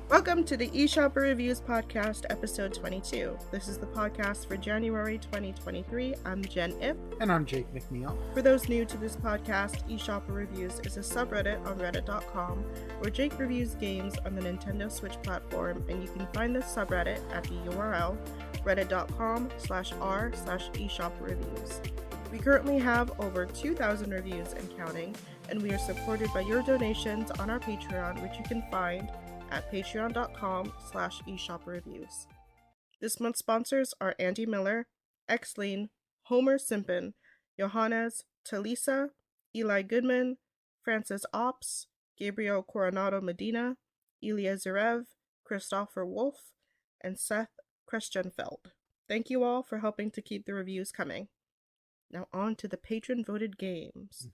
Welcome to the eShopper Reviews Podcast, episode 22. This is the podcast for January 2023. I'm Jenn Ip. And I'm Jake McNeil. For those new to this podcast, eShopper Reviews is a subreddit on reddit.com where Jake reviews games on the Nintendo Switch platform, and you can find this subreddit at the URL reddit.com/r/eShopperReviews. We currently have over 2,000 reviews and counting, and we are supported by your donations on our Patreon, which you can find at patreon.com/eShopperReviews. This month's sponsors are Andy Miller, Xleen, Homer Simpin, Johannes, Talisa, Eli Goodman, Francis Ops, Gabriel Coronado Medina, Ilya Zarev, Christopher Wolf, and Seth Christianfeld. Thank you all for helping to keep the reviews coming. Now on to the patron-voted games.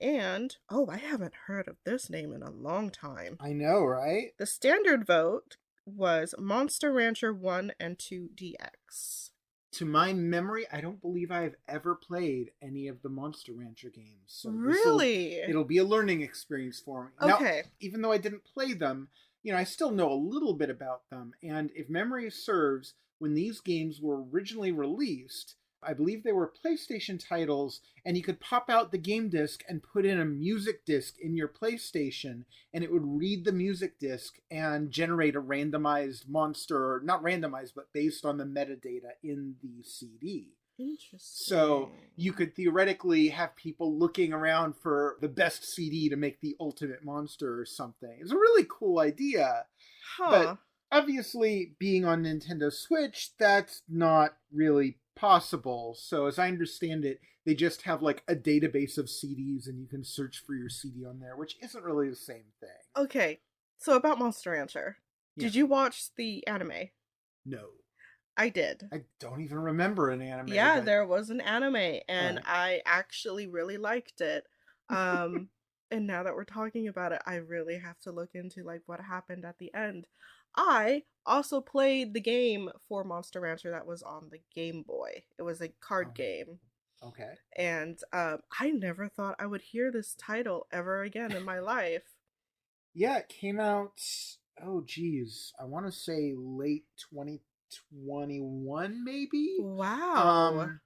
And, I haven't heard of this name in a long time. I know, right? The standard vote was Monster Rancher 1 and 2 DX. To my memory, I don't believe I've ever played any of the Monster Rancher games. So really? It'll be a learning experience for me. Okay. Now, even though I didn't play them, I still know a little bit about them. And if memory serves, when these games were originally released, I believe they were PlayStation titles, and you could pop out the game disc and put in a music disc in your PlayStation, and it would read the music disc and generate a randomized monster, not randomized, but based on the metadata in the CD. Interesting. So you could theoretically have people looking around for the best CD to make the ultimate monster or something. It's a really cool idea. But obviously, being on Nintendo Switch, that's not really possible. So as I understand it, they just have like a database of CDs and you can search for your CD on there, which isn't really the same thing. Okay, so about Monster Rancher. Yeah. Did you watch the anime? No. I did. I don't even remember an anime. Yeah, there was an anime, and I actually really liked it. And now that we're talking about it, I really have to look into like what happened at the end. I also played the game for Monster Rancher that was on the Game Boy. It was a card game. Okay. And I never thought I would hear this title ever again in my life. Yeah, it came out, I want to say late 2021 maybe? Wow.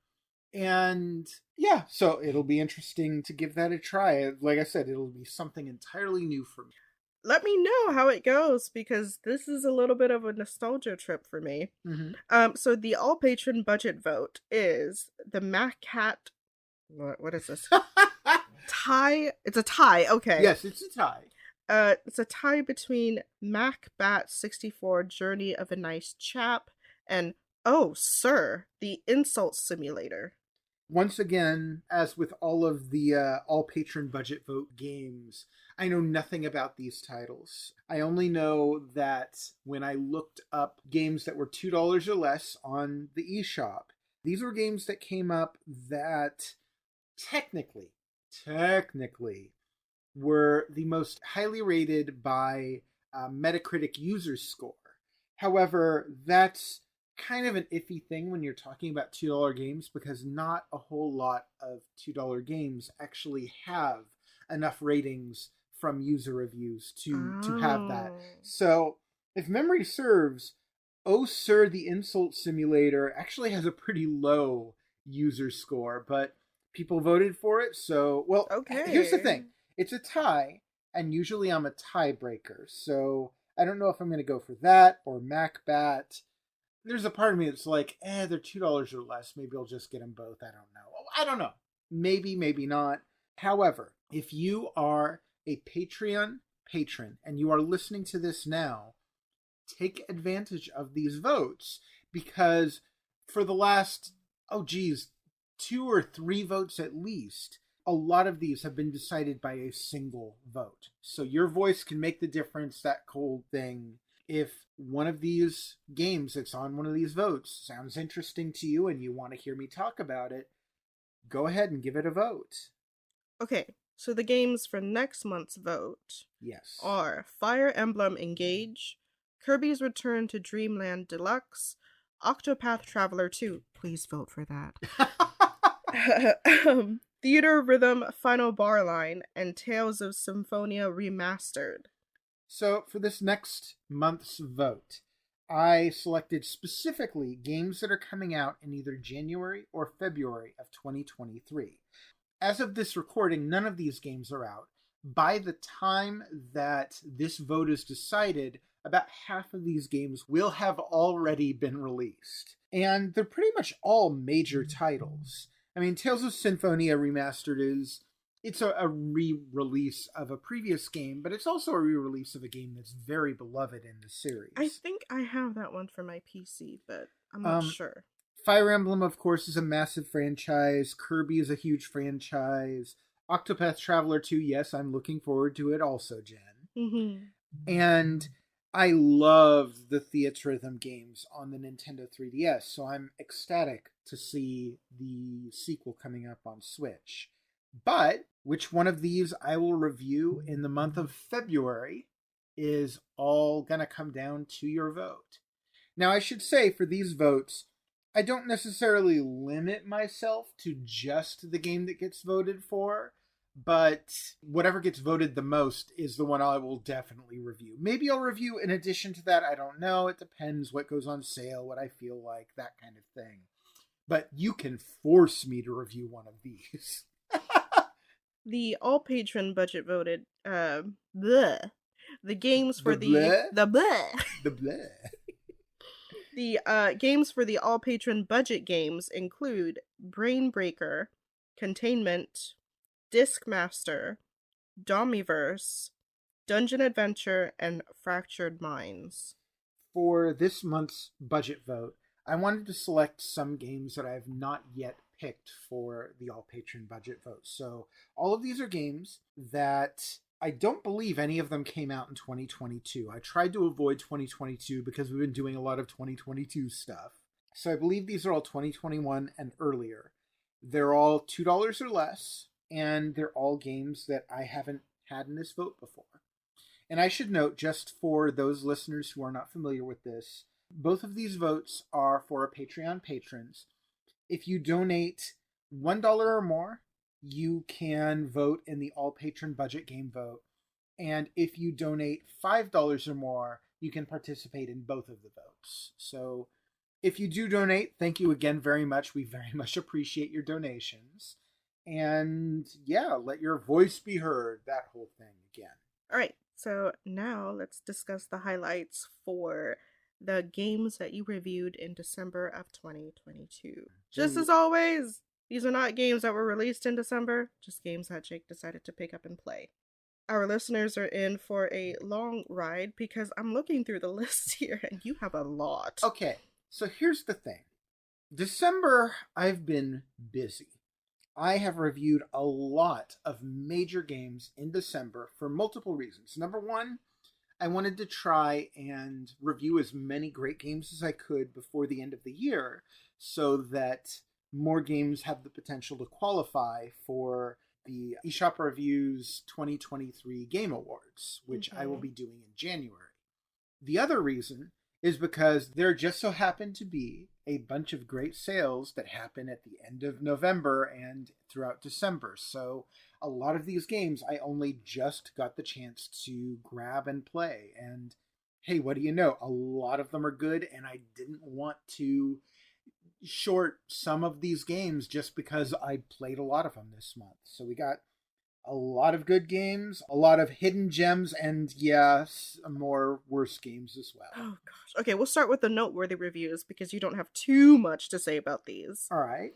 And yeah, so it'll be interesting to give that a try. Like I said, it'll be something entirely new for me. Let me know how it goes, because this is a little bit of a nostalgia trip for me. Mm-hmm. So the all patron budget vote is the Mac Cat. What is this? Tie. It's a tie. Okay. Yes, it's a tie. It's a tie between Mac Bat 64 Journey of a Nice Chap and Oh Sir, the Insult Simulator. Once again, as with all of the all patron budget vote games, I know nothing about these titles. I only know that when I looked up games that were $2 or less on the eShop, these were games that came up that technically were the most highly rated by Metacritic user score. However, that's kind of an iffy thing when you're talking about $2 games, because not a whole lot of $2 games actually have enough ratings from user reviews to have that. So if memory serves, Oh Sir, the Insult Simulator actually has a pretty low user score, but people voted for it. So, here's the thing. It's a tie, and usually I'm a tiebreaker. So I don't know if I'm going to go for that or MacBat. There's a part of me that's like, they're $2 or less. Maybe I'll just get them both. I don't know. Maybe, maybe not. However, if you are a Patreon patron and you are listening to this now, take advantage of these votes, because for the last, 2 or 3 votes at least, a lot of these have been decided by a single vote. So your voice can make the difference, that cold thing. If one of these games that's on one of these votes sounds interesting to you and you want to hear me talk about it, go ahead and give it a vote. Okay, so the games for next month's vote are Fire Emblem Engage, Kirby's Return to Dreamland Deluxe, Octopath Traveler 2. Please vote for that. Theater Rhythm Final Bar Line, and Tales of Symphonia Remastered. So for this next month's vote, I selected specifically games that are coming out in either January or February of 2023. As of this recording, none of these games are out. By the time that this vote is decided, about half of these games will have already been released. And they're pretty much all major titles. I mean, Tales of Symphonia Remastered it's a re-release of a previous game, but it's also a re-release of a game that's very beloved in the series. I think I have that one for my PC, but I'm not sure. Fire Emblem, of course, is a massive franchise. Kirby is a huge franchise. Octopath Traveler 2, yes, I'm looking forward to it also, Jen. Mm-hmm. And I love the Theatrhythm games on the Nintendo 3DS, so I'm ecstatic to see the sequel coming up on Switch. But which one of these I will review in the month of February is all going to come down to your vote. Now, I should say for these votes, I don't necessarily limit myself to just the game that gets voted for, but whatever gets voted the most is the one I will definitely review. Maybe I'll review in addition to that, I don't know. It depends what goes on sale, what I feel like, that kind of thing. But you can force me to review one of these. The all patron budget voted bleh. The games for The bleh? the bleh. The bleh. The games for the all patron budget games include Brain Breaker, Containment, Discmaster, Domiverse, Dungeon Adventure, and Fractured Minds. For this month's budget vote, I wanted to select some games that I have not yet picked for the all patron budget vote. So all of these are games that I don't believe any of them came out in 2022. I tried to avoid 2022 because we've been doing a lot of 2022 stuff. So I believe these are all 2021 and earlier. They're all $2 or less, and they're all games that I haven't had in this vote before. And I should note, just for those listeners who are not familiar with this, both of these votes are for our Patreon patrons. If you donate $1 or more, you can vote in the all patron budget game vote. And if you donate $5 or more, you can participate in both of the votes. So if you do donate, thank you again very much. We very much appreciate your donations. And yeah, let your voice be heard, that whole thing again. All right, so now let's discuss the highlights for the games that you reviewed in December of 2022. Just as always, these are not games that were released in December, just games that Jake decided to pick up and play. Our listeners are in for a long ride because I'm looking through the list here and you have a lot. Okay, so here's the thing. December, I've been busy. I have reviewed a lot of major games in December for multiple reasons. Number one, I wanted to try and review as many great games as I could before the end of the year so that more games have the potential to qualify for the eShopper Reviews 2023 Game Awards, which I will be doing in January. The other reason is because there just so happened to be a bunch of great sales that happen at the end of November and throughout December. So a lot of these games I only just got the chance to grab and play. And hey, what do you know? A lot of them are good, and I didn't want to short some of these games just because I played a lot of them this month. So we got a lot of good games, a lot of hidden gems, and yes, more worse games as well. Oh gosh. Okay, we'll start with the noteworthy reviews because you don't have too much to say about these. All right.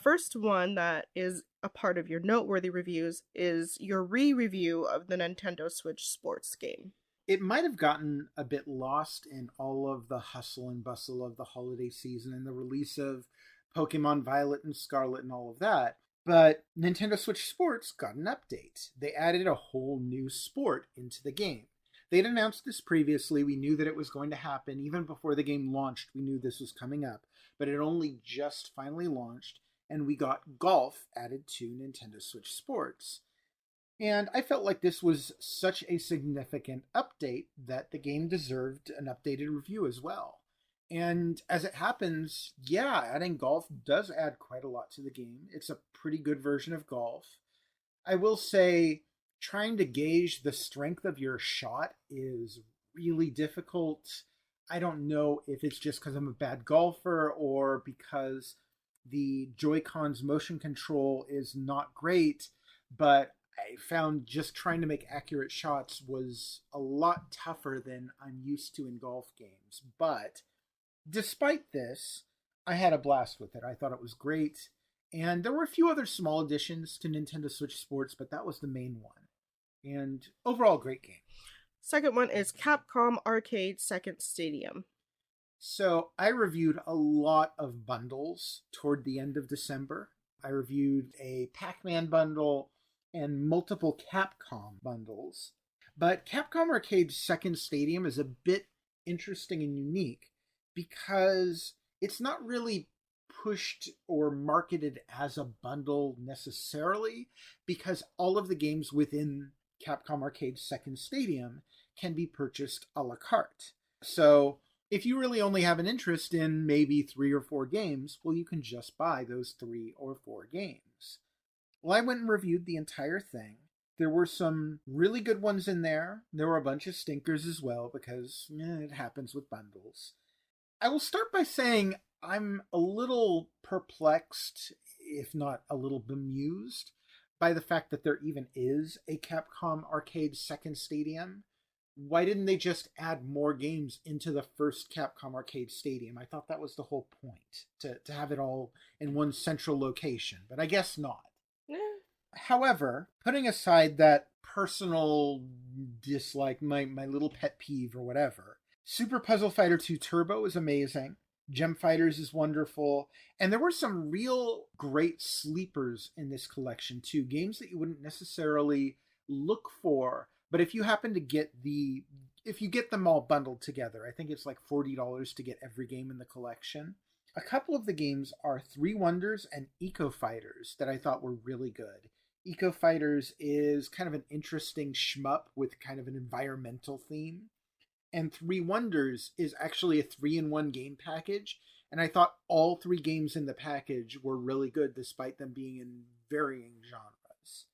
First one that is a part of your noteworthy reviews is your re-review of the Nintendo Switch sports game. It might have gotten a bit lost in all of the hustle and bustle of the holiday season and the release of Pokemon Violet and Scarlet and all of that. But Nintendo Switch Sports got an update. They added a whole new sport into the game. They'd announced this previously. We knew that it was going to happen. Even before the game launched, we knew this was coming up. But it only just finally launched, and we got golf added to Nintendo Switch Sports. And I felt like this was such a significant update that the game deserved an updated review as well. And as it happens, yeah, adding golf does add quite a lot to the game. It's a pretty good version of golf. I will say, trying to gauge the strength of your shot is really difficult. I don't know if it's just because I'm a bad golfer or because the Joy-Con's motion control is not great, but I found just trying to make accurate shots was a lot tougher than I'm used to in golf games. But despite this, I had a blast with it. I thought it was great. And there were a few other small additions to Nintendo Switch Sports, but that was the main one. And overall, great game. Second one is Capcom Arcade Second Stadium. So I reviewed a lot of bundles toward the end of December. I reviewed a Pac-Man bundle and multiple Capcom bundles. But Capcom Arcade's Second Stadium is a bit interesting and unique because it's not really pushed or marketed as a bundle necessarily, because all of the games within Capcom Arcade's Second Stadium can be purchased a la carte. So if you really only have an interest in maybe 3 or 4 games, well, you can just buy those 3 or 4 games. Well, I went and reviewed the entire thing. There were some really good ones in there. There were a bunch of stinkers as well, because it happens with bundles. I will start by saying I'm a little perplexed, if not a little bemused, by the fact that there even is a Capcom Arcade Second Stadium. Why didn't they just add more games into the first Capcom Arcade Stadium? I thought that was the whole point, to have it all in one central location, but I guess not. However, putting aside that personal dislike, my little pet peeve or whatever, Super Puzzle Fighter 2 Turbo is amazing. Gem Fighters is wonderful. And there were some real great sleepers in this collection too. Games that you wouldn't necessarily look for, but if you happen to if you get them all bundled together, I think it's like $40 to get every game in the collection. A couple of the games are Three Wonders and Eco Fighters that I thought were really good. Eco Fighters is kind of an interesting shmup with kind of an environmental theme. And Three Wonders is actually a 3-in-1 game package. And I thought all 3 games in the package were really good, despite them being in varying genres.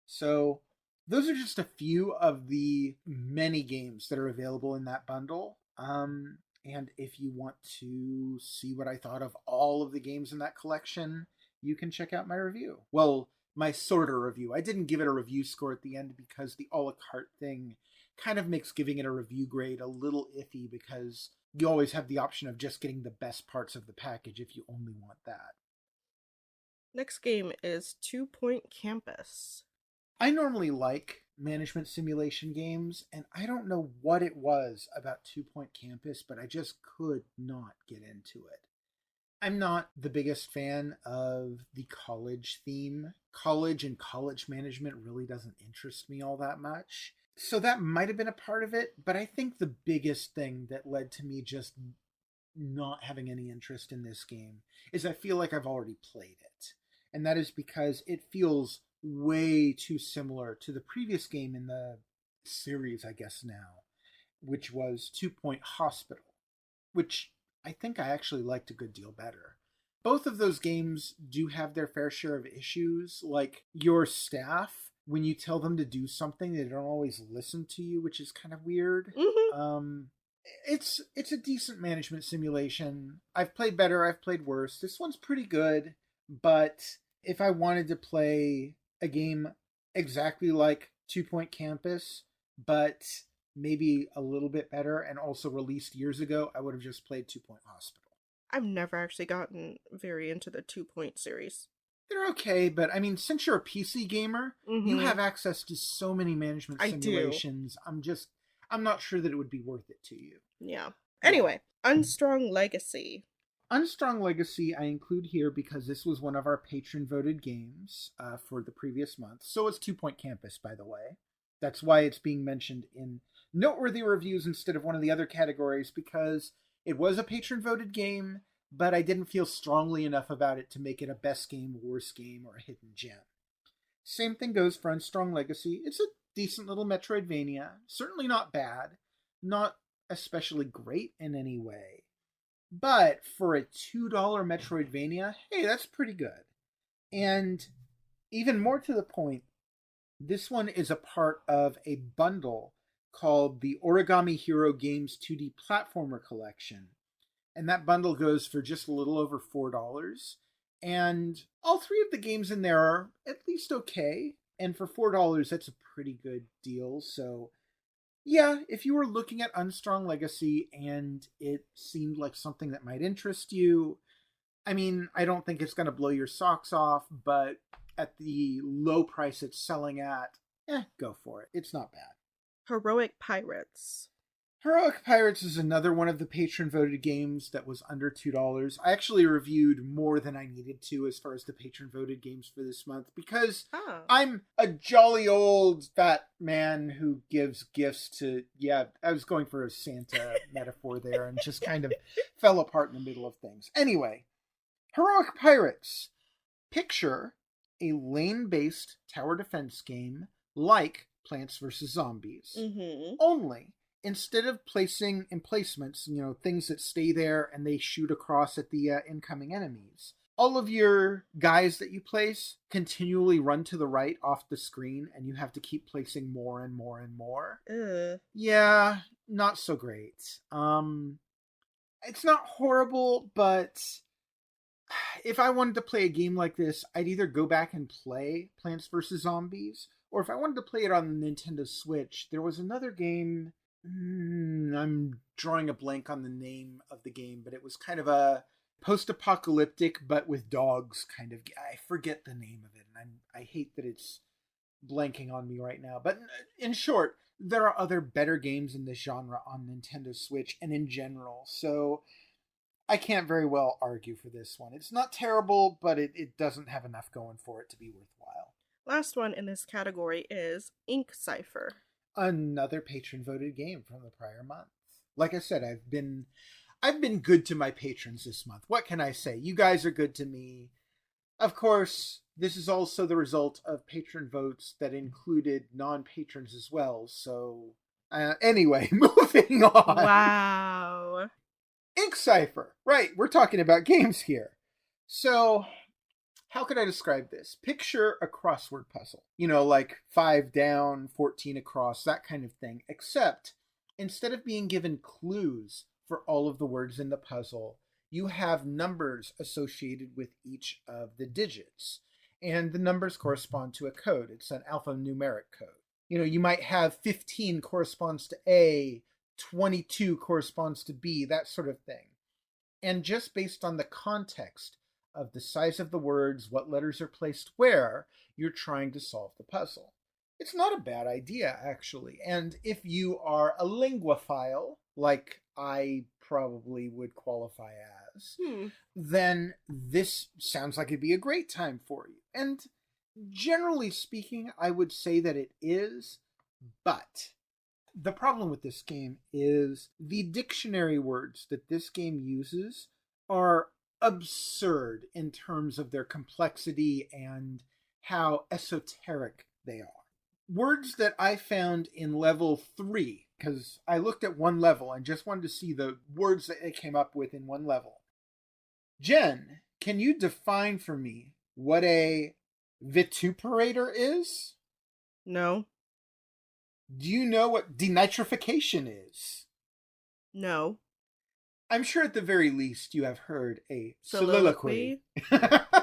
So those are just a few of the many games that are available in that bundle. And if you want to see what I thought of all of the games in that collection, you can check out my review. Well, my sort of review. I didn't give it a review score at the end because the a la carte thing kind of makes giving it a review grade a little iffy, because you always have the option of just getting the best parts of the package if you only want that. Next game is 2 Point Campus. I normally like management simulation games, and I don't know what it was about 2 Point Campus, but I just could not get into it. I'm not the biggest fan of the college theme. College and college management really doesn't interest me all that much. So that might have been a part of it, but I think the biggest thing that led to me just not having any interest in this game is I feel like I've already played it. And that is because it feels way too similar to the previous game in the series, I guess now, which was 2 Point Hospital, which I think I actually liked a good deal better. Both of those games do have their fair share of issues, like your staff, when you tell them to do something, they don't always listen to you, which is kind of weird. Mm-hmm. It's a decent management simulation. I've played better, I've played worse. This one's pretty good, but if I wanted to play a game exactly like 2 Point Campus, but maybe a little bit better and also released years ago, I would have just played 2 Point Hospital. I've never actually gotten very into the 2 Point series. They're okay, but I mean, since you're a PC gamer, you have access to so many management simulations. I'm not sure that it would be worth it to you. Yeah. Anyway, Unstrung Legacy. Unstrung Legacy I include here because this was one of our patron voted games for the previous month. So is 2 Point Campus, by the way. That's why it's being mentioned in noteworthy reviews instead of one of the other categories, because it was a patron voted game, but I didn't feel strongly enough about it to make it a best game, worst game, or a hidden gem. Same thing goes for Unstrung Legacy. It's a decent little Metroidvania. Certainly not bad. Not especially great in any way. But for a $2 Metroidvania, hey, that's pretty good. And even more to the point, This one is a part of a bundle called the Origami Hero Games 2D Platformer Collection. And that bundle goes for just a little over $4. And all three of the games in there are at least okay. And for $4, that's a pretty good deal. So, yeah, if you were looking at Unstrung Legacy and it seemed like something that might interest you, I mean, I don't think it's going to blow your socks off, but at the low price it's selling at, go for it. It's not bad. Heroic Pirates. Heroic Pirates is another one of the patron voted games that was under $2. I actually reviewed more than I needed to as far as the patron voted games for this month because I'm a jolly old fat man who gives gifts to, I was going for a Santa metaphor there and just kind of fell apart in the middle of things. Anyway, Heroic Pirates. Picture a lane-based tower defense game like Plants vs. Zombies. Only, instead of placing emplacements, things that stay there and they shoot across at the incoming enemies, all of your guys that you place continually run to the right off the screen and you have to keep placing more and more and more. Yeah, not so great. It's not horrible, but if I wanted to play a game like this, I'd either go back and play Plants vs. Zombies, or if I wanted to play it on the Nintendo Switch, there was another game. I'm drawing a blank on the name of the game, but it was kind of a post-apocalyptic, but with dogs kind of. I forget the name of it, and I hate that it's blanking on me right now. But in short, there are other better games in this genre on Nintendo Switch and in general, so I can't very well argue for this one. It's not terrible, but it doesn't have enough going for it to be worthwhile. Last one in this category is Ink Cipher. Another patron-voted game from the prior month. Like I said, I've been good to my patrons this month. What can I say? You guys are good to me. Of course, this is also the result of patron votes that included non-patrons as well. So, anyway, moving on. Wow. Ink Cipher. Right, we're talking about games here. So, how could I describe this? Picture a crossword puzzle. Like 5 down, 14 across, that kind of thing. Except, instead of being given clues for all of the words in the puzzle, you have numbers associated with each of the digits. And the numbers correspond to a code. It's an alphanumeric code. You might have 15 corresponds to A, 22 corresponds to B, that sort of thing. And just based on the context of the size of the words, what letters are placed where, you're trying to solve the puzzle. It's not a bad idea, actually. And if you are a linguophile, like I probably would qualify as, then this sounds like it'd be a great time for you. And generally speaking, I would say that it is, but the problem with this game is the dictionary words that this game uses are absurd in terms of their complexity and how esoteric they are. Words that I found in level 3, because I looked at one level and just wanted to see the words that it came up with in one level. Jen, can you define for me what a vituperator is? No. Do you know what denitrification is? No. I'm sure at the very least you have heard a soliloquy.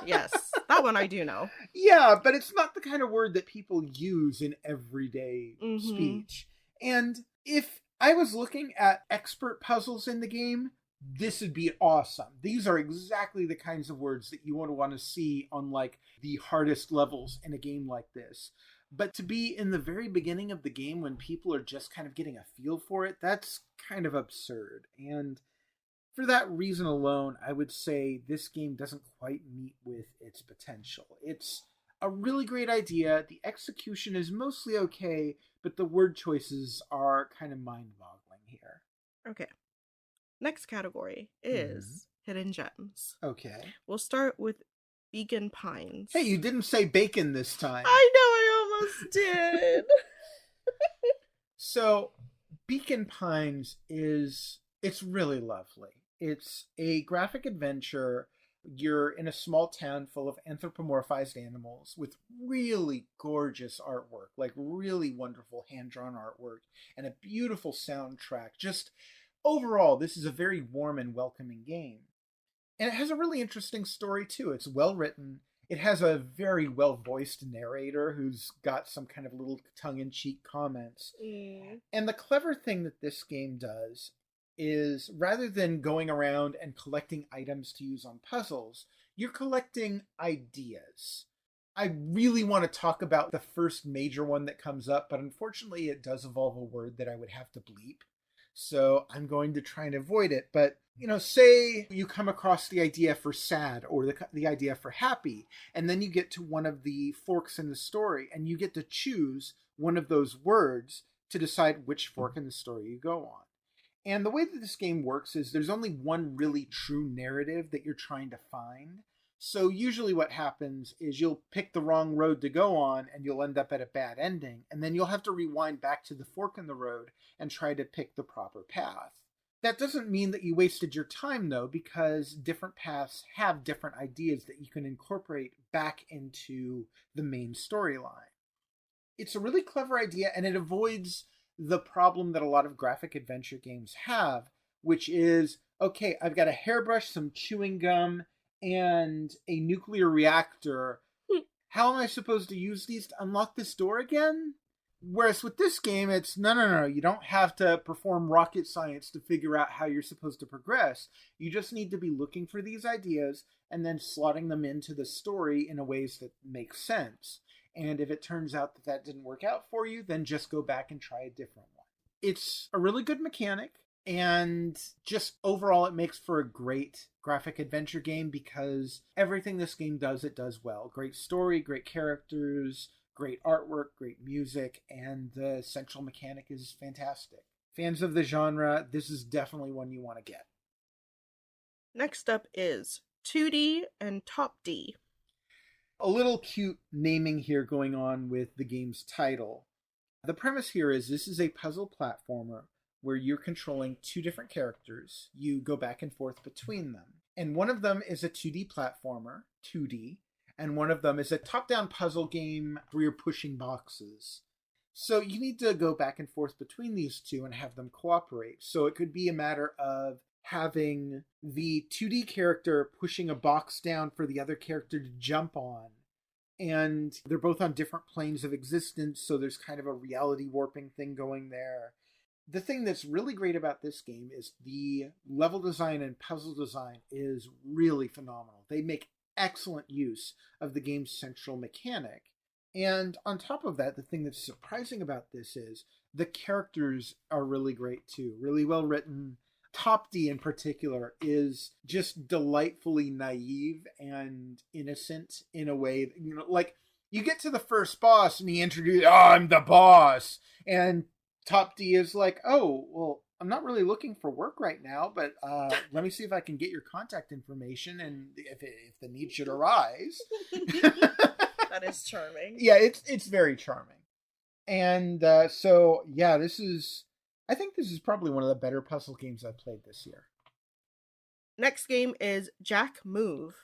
Yes, that one I do know. Yeah, but it's not the kind of word that people use in everyday speech. And if I was looking at expert puzzles in the game, this would be awesome. These are exactly the kinds of words that you want to see on like the hardest levels in a game like this. But to be in the very beginning of the game when people are just kind of getting a feel for it, that's kind of absurd. And for that reason alone, I would say this game doesn't quite meet with its potential. It's a really great idea. The execution is mostly okay, but the word choices are kind of mind-boggling here. Okay. Next category is Hidden Gems. Okay. We'll start with Vegan Pines. Hey, you didn't say bacon this time. I know, I almost did. So, Beacon Pines it's really lovely. It's a graphic adventure You're in a small town full of anthropomorphized animals with really gorgeous artwork, like really wonderful hand-drawn artwork and a beautiful soundtrack. Just overall, this is a very warm and welcoming game. And it has a really interesting story too. It's well written. It has a very well voiced narrator who's got some kind of little tongue in cheek comments. And the clever thing that this game does is rather than going around and collecting items to use on puzzles, you're collecting ideas. I really want to talk about the first major one that comes up, but unfortunately it does involve a word that I would have to bleep. So I'm going to try and avoid it. But, say you come across the idea for sad or the idea for happy, and then you get to one of the forks in the story, and you get to choose one of those words to decide which fork in the story you go on. And the way that this game works is there's only one really true narrative that you're trying to find. So usually what happens is you'll pick the wrong road to go on and you'll end up at a bad ending. And then you'll have to rewind back to the fork in the road and try to pick the proper path. That doesn't mean that you wasted your time though, because different paths have different ideas that you can incorporate back into the main storyline. It's a really clever idea, and it avoids the problem that a lot of graphic adventure games have, which is, okay, I've got a hairbrush, some chewing gum, and a nuclear reactor. How am I supposed to use these to unlock this door again? Whereas with this game, it's no. You don't have to perform rocket science to figure out how you're supposed to progress. You just need to be looking for these ideas and then slotting them into the story in a ways that make sense. And if it turns out that that didn't work out for you, then just go back and try a different one. It's a really good mechanic, and just overall it makes for a great graphic adventure game because everything this game does, it does well. Great story, great characters, great artwork, great music, and the central mechanic is fantastic. Fans of the genre, this is definitely one you want to get. Next up is 2D and Top D. A little cute naming here going on with the game's title. The premise here is this is a puzzle platformer where you're controlling two different characters. You go back and forth between them. And one of them is a 2D platformer, 2D, and one of them is a top-down puzzle game where you're pushing boxes. So you need to go back and forth between these two and have them cooperate. So it could be a matter of having the 2D character pushing a box down for the other character to jump on. And they're both on different planes of existence, so there's kind of a reality warping thing going there. The thing that's really great about this game is the level design and puzzle design is really phenomenal. They make excellent use of the game's central mechanic. And on top of that, the thing that's surprising about this is the characters are really great too, really well written. Top D in particular is just delightfully naive and innocent in a way that, like you get to the first boss and he introduces, I'm the boss. And Top D is like, oh, well, I'm not really looking for work right now, but let me see if I can get your contact information and if the need should arise. That is charming. Yeah, it's very charming. And so, yeah, I think this is probably one of the better puzzle games I've played this year. Next game is Jack Move.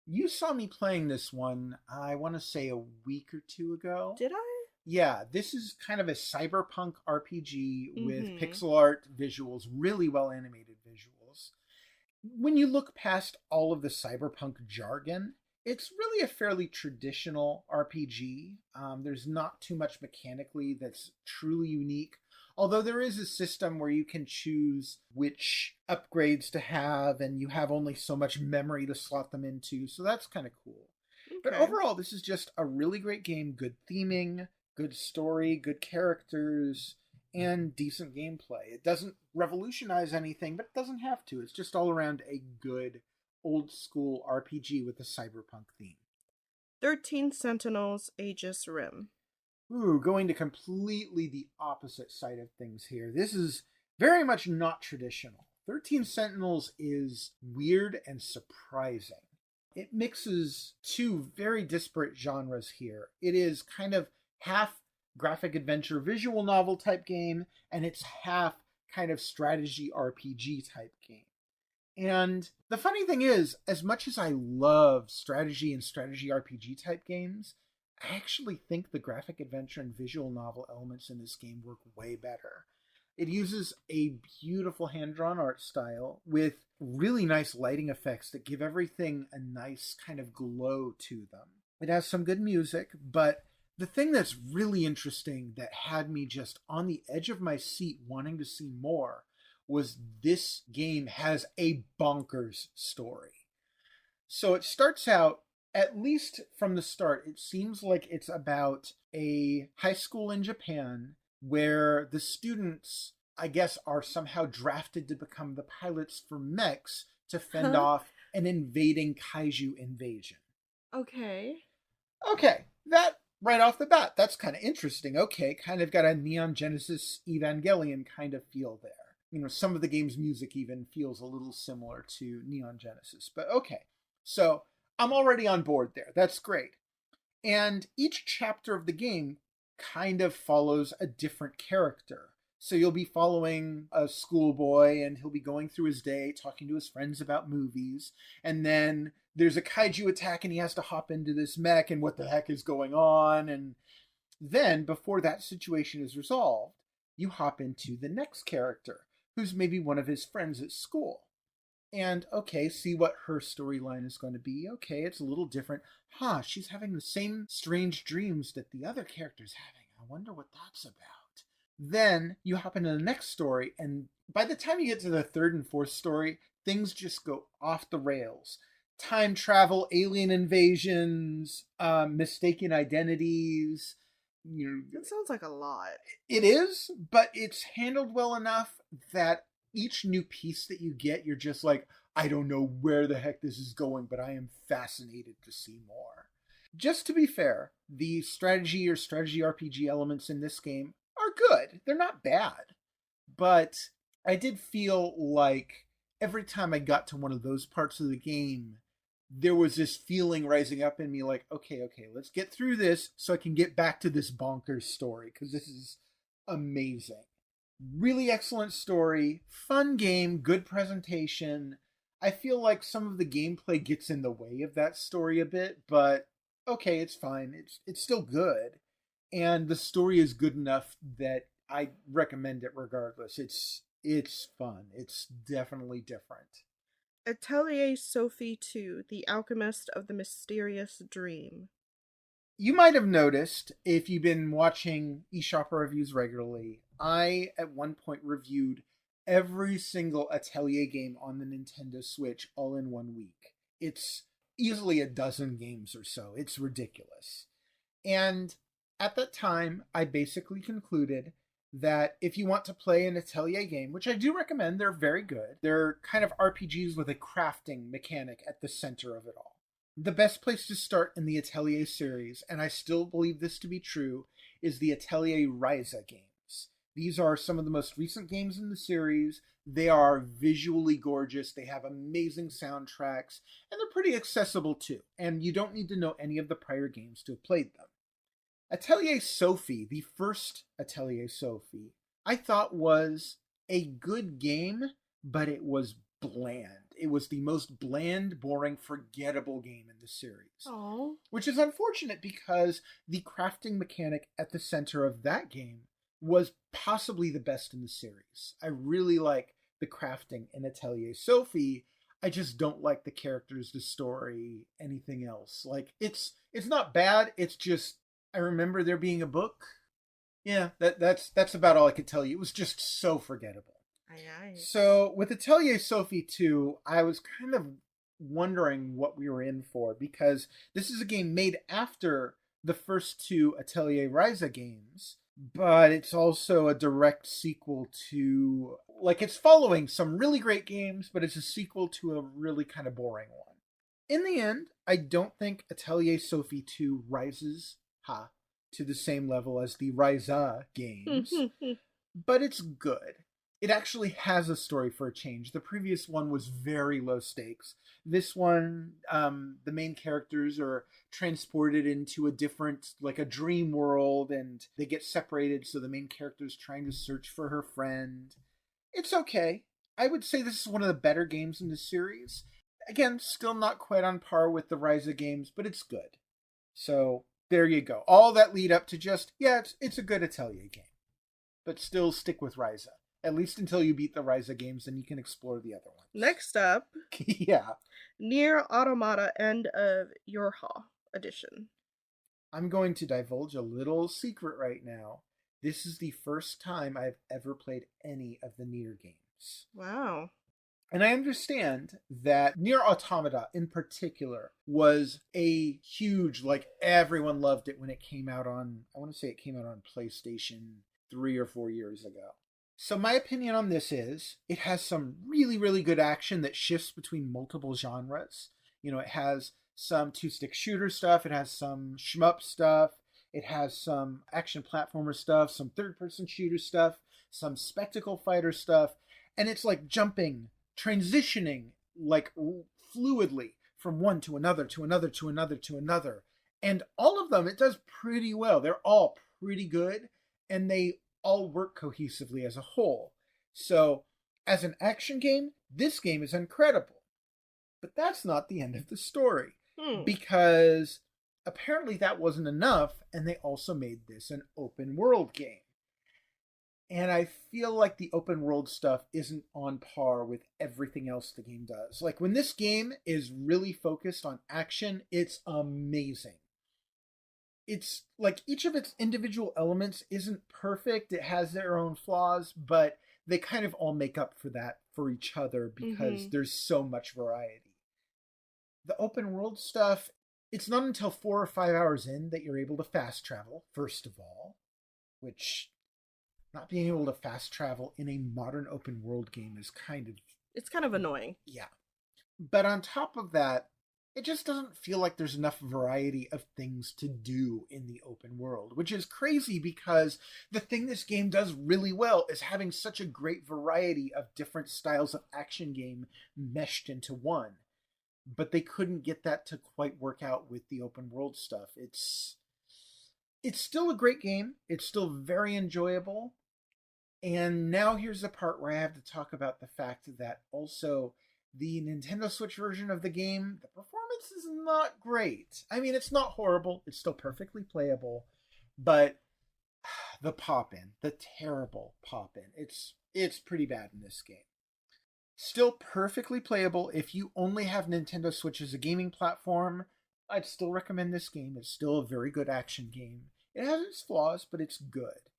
You saw me playing this one, I want to say a week or two ago. Did I? Yeah, this is kind of a cyberpunk RPG with pixel art visuals, really well animated visuals. When you look past all of the cyberpunk jargon, it's really a fairly traditional RPG. There's not too much mechanically that's truly unique. Although there is a system where you can choose which upgrades to have, and you have only so much memory to slot them into, so that's kind of cool. Okay. But overall, this is just a really great game. Good theming, good story, good characters, and decent gameplay. It doesn't revolutionize anything, but it doesn't have to. It's just all around a good old school RPG with a cyberpunk theme. 13 Sentinels Aegis Rim. Ooh, going to completely the opposite side of things here. This is very much not traditional. 13 Sentinels is weird and surprising. It mixes two very disparate genres here. It is kind of half graphic adventure visual novel type game, and it's half kind of strategy RPG type game. And the funny thing is, as much as I love strategy and strategy RPG type games, I actually think the graphic adventure and visual novel elements in this game work way better. It uses a beautiful hand drawn art style with really nice lighting effects that give everything a nice kind of glow to them. It has some good music, but the thing that's really interesting that had me just on the edge of my seat wanting to see more was this game has a bonkers story. So it starts out, at least from the start, it seems like it's about a high school in Japan where the students, I guess, are somehow drafted to become the pilots for mechs to fend Huh? off an invading kaiju invasion. Okay. Okay, that right off the bat, that's kind of interesting. Okay, kind of got a Neon Genesis Evangelion kind of feel there. Some of the game's music even feels a little similar to Neon Genesis. But okay, so I'm already on board there. That's great. And each chapter of the game kind of follows a different character. So you'll be following a schoolboy and he'll be going through his day talking to his friends about movies. And then there's a kaiju attack and he has to hop into this mech and what the heck is going on. And then before that situation is resolved, you hop into the next character who's maybe one of his friends at school. And okay, see what her storyline is going to be. Okay, it's a little different. She's having the same strange dreams that the other character's having. I wonder what that's about. Then you hop into the next story, and by the time you get to the third and fourth story, things just go off the rails. Time travel, alien invasions, mistaken identities. It sounds like a lot. It is, but it's handled well enough that each new piece that you get, you're just like, I don't know where the heck this is going, but I am fascinated to see more. Just to be fair, the strategy or strategy RPG elements in this game are good. They're not bad. But I did feel like every time I got to one of those parts of the game, there was this feeling rising up in me like, okay, let's get through this so I can get back to this bonkers story because this is amazing. Really excellent story, fun game, good presentation. I feel like some of the gameplay gets in the way of that story a bit, but okay, it's fine. It's still good. And the story is good enough that I recommend it regardless. It's fun. It's definitely different. Atelier Sophie 2, The Alchemist of the Mysterious Dream. You might have noticed if you've been watching eShopper reviews regularly, I at one point reviewed every single Atelier game on the Nintendo Switch all in 1 week. It's easily a dozen games or so. It's ridiculous. And at that time, I basically concluded that if you want to play an Atelier game, which I do recommend, they're very good. They're kind of RPGs with a crafting mechanic at the center of it all. The best place to start in the Atelier series, and I still believe this to be true, is the Atelier Ryza games. These are some of the most recent games in the series. They are visually gorgeous, they have amazing soundtracks, and they're pretty accessible too. And you don't need to know any of the prior games to have played them. Atelier Sophie, the first Atelier Sophie, I thought was a good game, but it was bland. It was the most bland, boring, forgettable game in the series. Oh. Which is unfortunate because the crafting mechanic at the center of that game was possibly the best in the series. I really like the crafting in Atelier Sophie. I just don't like the characters, the story, anything else. Like it's not bad, it's just I remember there being a book. Yeah, that's about all I could tell you. It was just so forgettable. Aye. So with Atelier Sophie 2, I was kind of wondering what we were in for because this is a game made after the first two Atelier Ryza games, but it's also a direct sequel to, like, it's following some really great games, but it's a sequel to a really kind of boring one. In the end, I don't think Atelier Sophie 2 rises to the same level as the Ryza games, but it's good. It actually has a story for a change. The previous one was very low stakes. This one, the main characters are transported into a different, like a dream world, and they get separated, so the main character's trying to search for her friend. It's okay. I would say this is one of the better games in the series. Again, still not quite on par with the Ryza games, but it's good. So there you go. All that lead up to just, yeah, it's a good Atelier game. But still stick with Ryza. At least until you beat the Ryza games, then you can explore the other ones. Next up, yeah. Nier Automata End of Yorha Edition. I'm going to divulge a little secret right now. This is the first time I've ever played any of the Nier games. Wow. And I understand that Nier Automata in particular was a huge, like everyone loved it when it came out on, I want to say it came out on PlayStation 3 or 4 years ago. So my opinion on this is it has some really, really good action that shifts between multiple genres. You know, it has some two-stick shooter stuff, it has some shmup stuff, it has some action platformer stuff, some third-person shooter stuff, some spectacle fighter stuff, and it's like jumping, transitioning like fluidly from one to another, to another, to another, to another. And all of them, it does pretty well. They're all pretty good, and they all work cohesively as a whole. So, as an action game, this game is incredible. But that's not the end of the story. Because apparently that wasn't enough, and they also made this an open world game. And I feel like the open world stuff isn't on par with everything else the game does. Like when this game is really focused on action, it's amazing. It's like each of its individual elements isn't perfect. It has their own flaws, but they kind of all make up for that for each other because there's so much variety. The open world stuff, it's not until 4 or 5 hours in that you're able to fast travel, first of all, which not being able to fast travel in a modern open world game is it's kind of annoying. Yeah. But on top of that, it just doesn't feel like there's enough variety of things to do in the open world, which is crazy because the thing this game does really well is having such a great variety of different styles of action game meshed into one. But they couldn't get that to quite work out with the open world stuff. It's still a great game. It's still very enjoyable. And now here's the part where I have to talk about the fact that also the Nintendo Switch version of the game, the performance is not great. I mean, it's not horrible. It's still perfectly playable. But the pop-in, the terrible pop-in, it's pretty bad in this game. Still perfectly playable if you only have Nintendo Switch as a gaming platform. I'd still recommend this game. It's still a very good action game. It has its flaws, but it's good.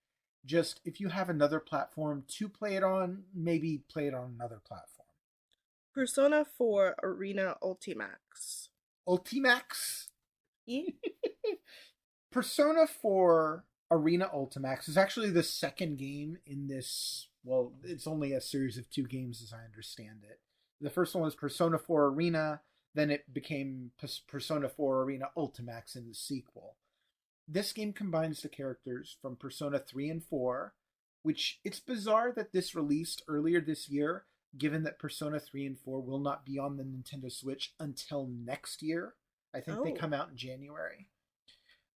Just if you have another platform to play it on, maybe play it on another platform. Persona 4 Arena Ultimax. Ultimax? Yeah. Persona 4 Arena Ultimax is actually the second game in this. Well, it's only a series of 2 games as I understand it. The first one was Persona 4 Arena, then it became Persona 4 Arena Ultimax in the sequel. This game combines the characters from Persona 3 and 4, which it's bizarre that this released earlier this year, given that Persona 3 and 4 will not be on the Nintendo Switch until next year. I think they come out in January.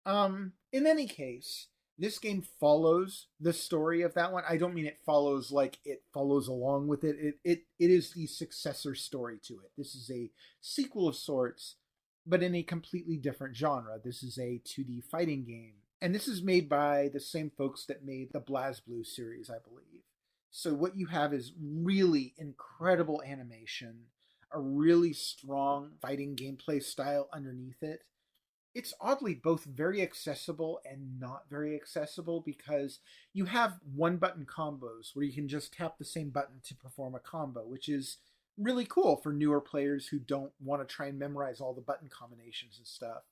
In any case, this game follows the story of that one. I don't mean it follows like it follows along with it. It is the successor story to it. This is a sequel of sorts, but in a completely different genre. This is a 2D fighting game. And this is made by the same folks that made the BlazBlue series, I believe. So what you have is really incredible animation, a really strong fighting gameplay style underneath it. It's oddly both very accessible and not very accessible because you have one-button combos where you can just tap the same button to perform a combo, which is really cool for newer players who don't want to try and memorize all the button combinations and stuff.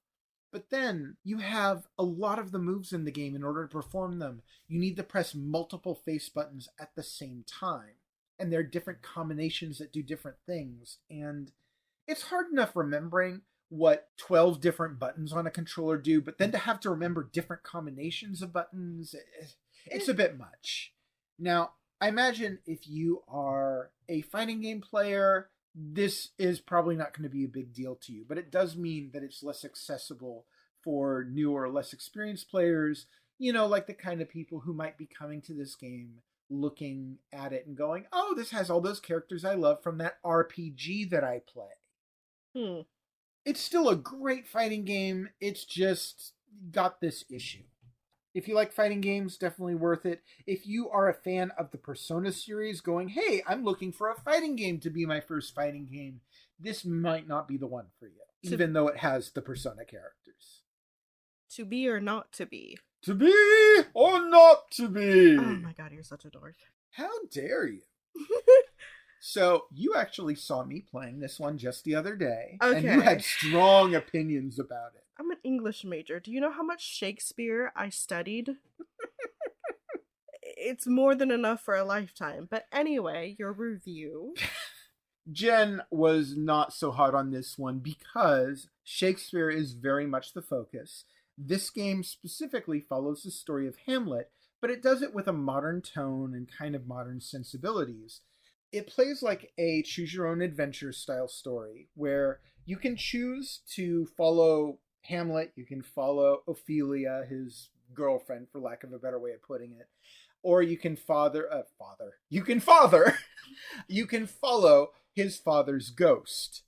But then you have a lot of the moves in the game. In order to perform them, you need to press multiple face buttons at the same time. And there are different combinations that do different things. And it's hard enough remembering what 12 different buttons on a controller do, but then to have to remember different combinations of buttons, it's a bit much. Now, I imagine if you are a fighting game player, this is probably not going to be a big deal to you, but it does mean that it's less accessible for newer, less experienced players, you know, like the kind of people who might be coming to this game looking at it and going, oh, this has all those characters I love from that RPG that I play. Hmm. It's still a great fighting game. It's just got this issue. If you like fighting games, definitely worth it. If you are a fan of the Persona series going, hey, I'm looking for a fighting game to be my first fighting game, this might not be the one for you, even though it has the Persona characters. To be or not to be? To be or not to be? Oh my god, you're such a dork. How dare you? So, you actually saw me playing this one just the other day, and you had strong opinions about it. I'm an English major. Do you know how much Shakespeare I studied? It's more than enough for a lifetime. But anyway, your review. Jen was not so hot on this one because Shakespeare is very much the focus. This game specifically follows the story of Hamlet, but it does it with a modern tone and kind of modern sensibilities. It plays like a choose-your-own-adventure style story where you can choose to follow Hamlet, you can follow Ophelia, his girlfriend, for lack of a better way of putting it, or you can you can follow his father's ghost.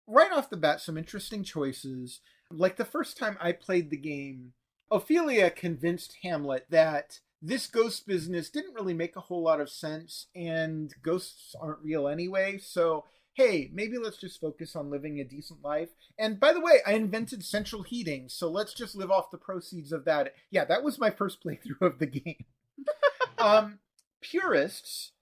Right off the bat, some interesting choices. Like the first time I played the game, Ophelia convinced Hamlet that this ghost business didn't really make a whole lot of sense, and ghosts aren't real anyway, so hey, maybe let's just focus on living a decent life. And by the way, I invented central heating, so let's just live off the proceeds of that. Yeah, that was my first playthrough of the game. Purists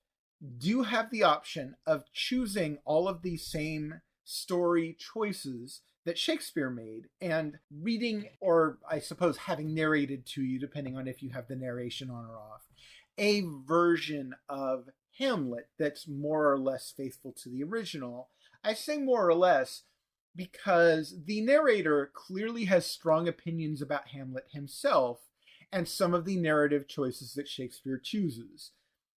do have the option of choosing all of these same story choices that Shakespeare made and reading, or I suppose having narrated to you, depending on if you have the narration on or off, a version of Hamlet that's more or less faithful to the original. I say more or less because the narrator clearly has strong opinions about Hamlet himself and some of the narrative choices that Shakespeare chooses.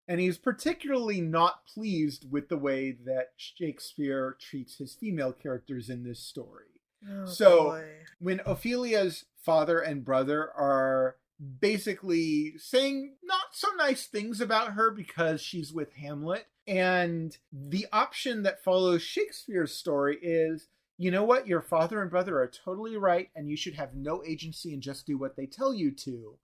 And he's particularly not pleased with the way that Shakespeare treats his female characters in this story. Oh, so boy. When Ophelia's father and brother are basically saying not so nice things about her because she's with Hamlet, and the option that follows Shakespeare's story is, you know what, your father and brother are totally right and you should have no agency and just do what they tell you to.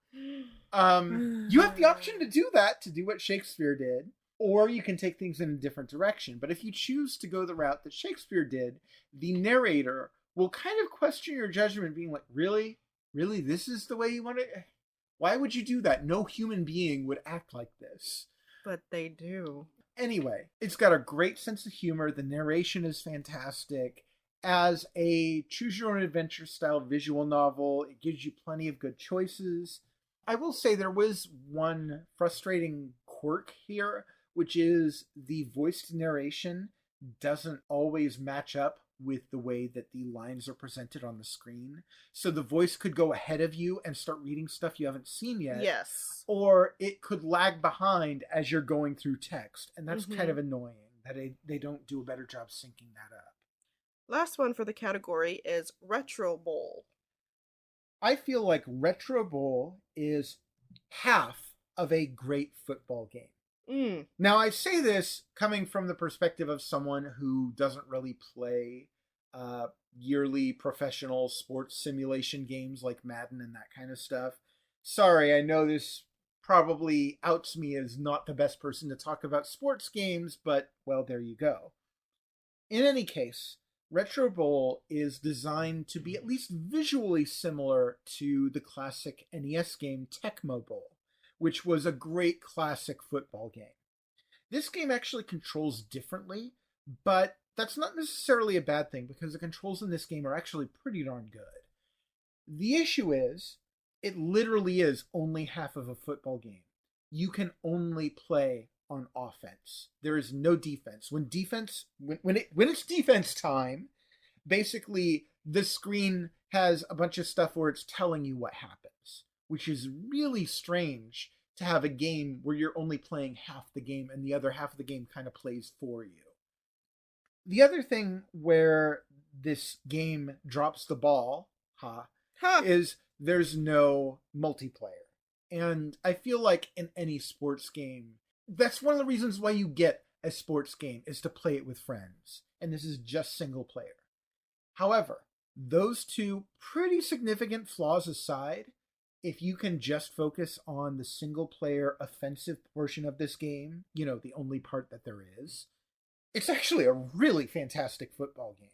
You have the option to do that, to do what Shakespeare did, or you can take things in a different direction. But if you choose to go the route that Shakespeare did, the narrator will kind of question your judgment, being like, really? Really? This is the way you want it? Why would you do that? No human being would act like this. But they do. Anyway, it's got a great sense of humor. The narration is fantastic. As a choose-your-own-adventure style visual novel, it gives you plenty of good choices. I will say there was one frustrating quirk here, which is the voiced narration doesn't always match up with the way that the lines are presented on the screen. So the voice could go ahead of you and start reading stuff you haven't seen yet. Yes. Or it could lag behind as you're going through text. And that's kind of annoying that they don't do a better job syncing that up. Last one for the category is Retro Bowl. I feel like Retro Bowl is half of a great football game. Now, I say this coming from the perspective of someone who doesn't really play yearly professional sports simulation games like Madden and that kind of stuff. Sorry, I know this probably outs me as not the best person to talk about sports games, but, well, there you go. In any case, Retro Bowl is designed to be at least visually similar to the classic NES game Tecmo Bowl, which was a great classic football game. This game actually controls differently, but that's not necessarily a bad thing because the controls in this game are actually pretty darn good. The issue is, it literally is only half of a football game. You can only play on offense. There is no defense. When it's defense time, basically the screen has a bunch of stuff where it's telling you what happens, which is really strange to have a game where you're only playing half the game and the other half of the game kind of plays for you. The other thing where this game drops the ball, is there's no multiplayer. And I feel like in any sports game, that's one of the reasons why you get a sports game is to play it with friends. And this is just single player. However, those two pretty significant flaws aside, if you can just focus on the single player offensive portion of this game, the only part that there is, it's actually a really fantastic football game.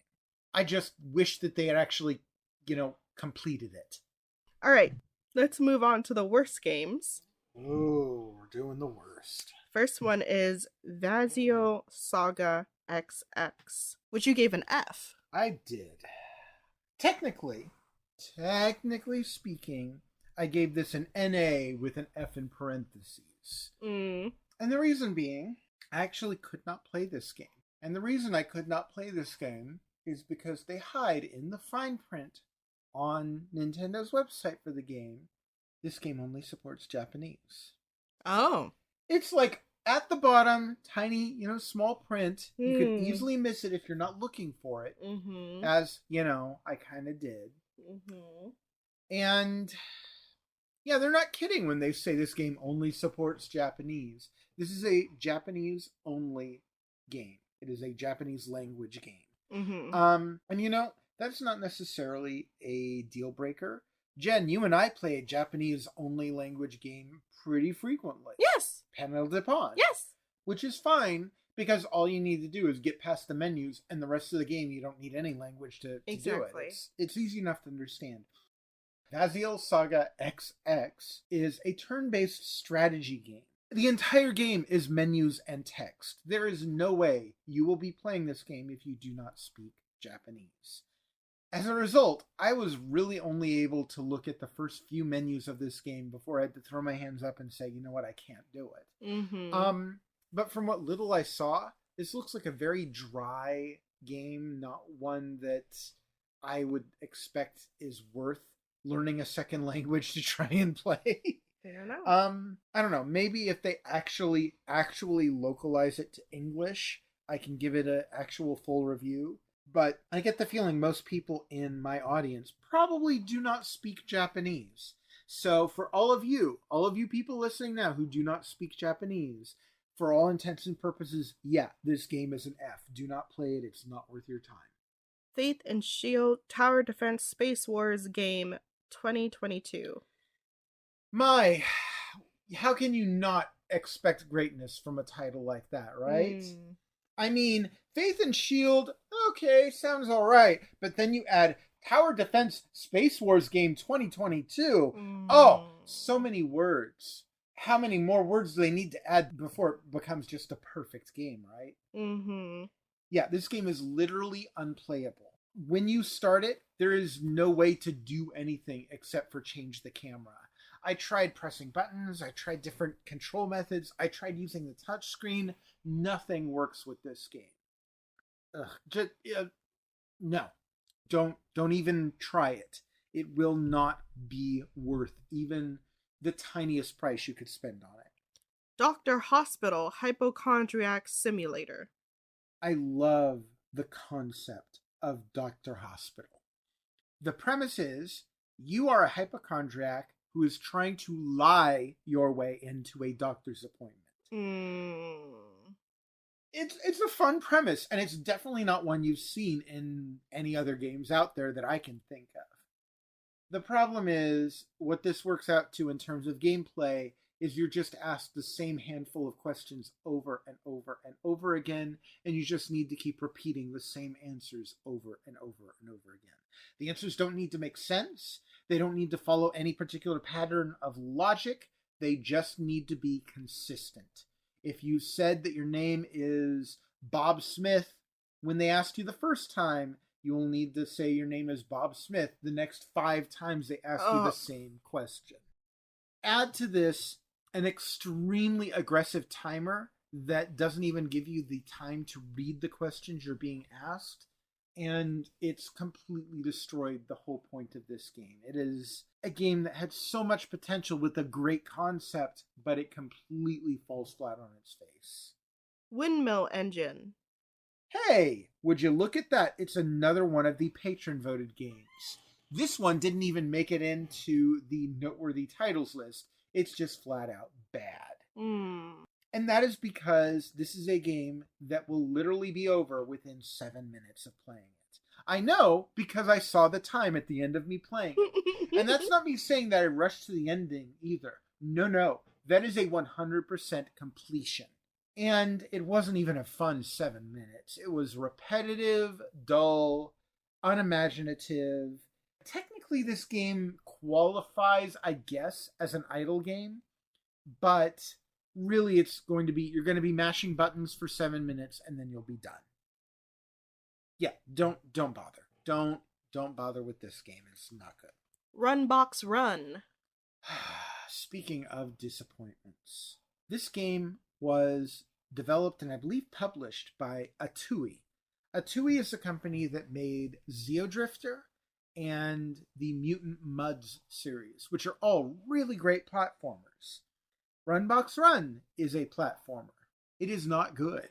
I just wish that they had actually, completed it. All right, let's move on to the worst games. Oh, we're doing the worst. First one is Vazio Saga XX, which you gave an F. I did. Technically speaking, I gave this an NA with an F in parentheses. And the reason being, I actually could not play this game. And the reason I could not play this game is because they hide in the fine print on Nintendo's website for the game, this game only supports Japanese. Oh. It's like at the bottom, tiny, small print. You could easily miss it if you're not looking for it. As, I kind of did. And yeah, they're not kidding when they say this game only supports Japanese. This is a Japanese only game. It is a Japanese language game. And that's not necessarily a deal breaker. Jen, you and I play a Japanese only language game pretty frequently. Yes. Panel de Pon. Yes. Which is fine because all you need to do is get past the menus and the rest of the game you don't need any language to do it. It's easy enough to understand. Vazio Saga XX is a turn-based strategy game. The entire game is menus and text. There is no way you will be playing this game if you do not speak Japanese. As a result, I was really only able to look at the first few menus of this game before I had to throw my hands up and say, you know what, I can't do it. But from what little I saw, this looks like a very dry game, not one that I would expect is worth learning a second language to try and play. Fair enough. I don't know. Maybe if they actually localize it to English, I can give it an actual full review. But I get the feeling most people in my audience probably do not speak Japanese. So for all of you people listening now who do not speak Japanese, for all intents and purposes, yeah, this game is an F. Do not play it. It's not worth your time. Faith and Shield Tower Defense Space Wars game 2022. How can you not expect greatness from a title like that, right? I mean, Faith and Shield, okay, sounds alright. But then you add Tower Defense Space Wars game 2022. Oh, so many words. How many more words do they need to add before it becomes just a perfect game, right? Yeah, this game is literally unplayable. When you start it, there is no way to do anything except for change the camera. I tried pressing buttons, I tried different control methods, I tried using the touch screen. Nothing works with this game. No. Don't even try it. It will not be worth even the tiniest price you could spend on it. Dr. Hospital Hypochondriac Simulator. I love the concept of Dr. Hospital. The premise is you are a hypochondriac who is trying to lie your way into a doctor's appointment. It's a fun premise, and it's definitely not one you've seen in any other games out there that I can think of. The problem is, what this works out to in terms of gameplay is you're just asked the same handful of questions over and over and over again, and you just need to keep repeating the same answers over and over and over again. The answers don't need to make sense. They don't need to follow any particular pattern of logic. They just need to be consistent. If you said that your name is Bob Smith, when they asked you the first time, you will need to say your name is Bob Smith the next 5 times they ask you the same question. Add to this an extremely aggressive timer that doesn't even give you the time to read the questions you're being asked, and it's completely destroyed the whole point of this game. It is a game that had so much potential with a great concept, but it completely falls flat on its face. Windmill Engine. Hey, would you look at that? It's another one of the patron-voted games. This one didn't even make it into the noteworthy titles list. It's just flat out bad. Mm. And that is because this is a game that will literally be over within 7 minutes of playing it. I know because I saw the time at the end of me playing it. And that's not me saying that I rushed to the ending either. No. That is a 100% completion. And it wasn't even a fun 7 minutes. It was repetitive, dull, unimaginative. Technically, this game qualifies, I guess, as an idle game, but really you're going to be mashing buttons for 7 minutes and then you'll be done. Yeah, don't bother. Don't bother with this game. It's not good. Run Box Run. Speaking of disappointments, this game was developed and I believe published by Atui. Atui is a company that made Zeodrifter and the Mutant Mudds series, which are all really great platformers. Run Box Run is a platformer. It is not good.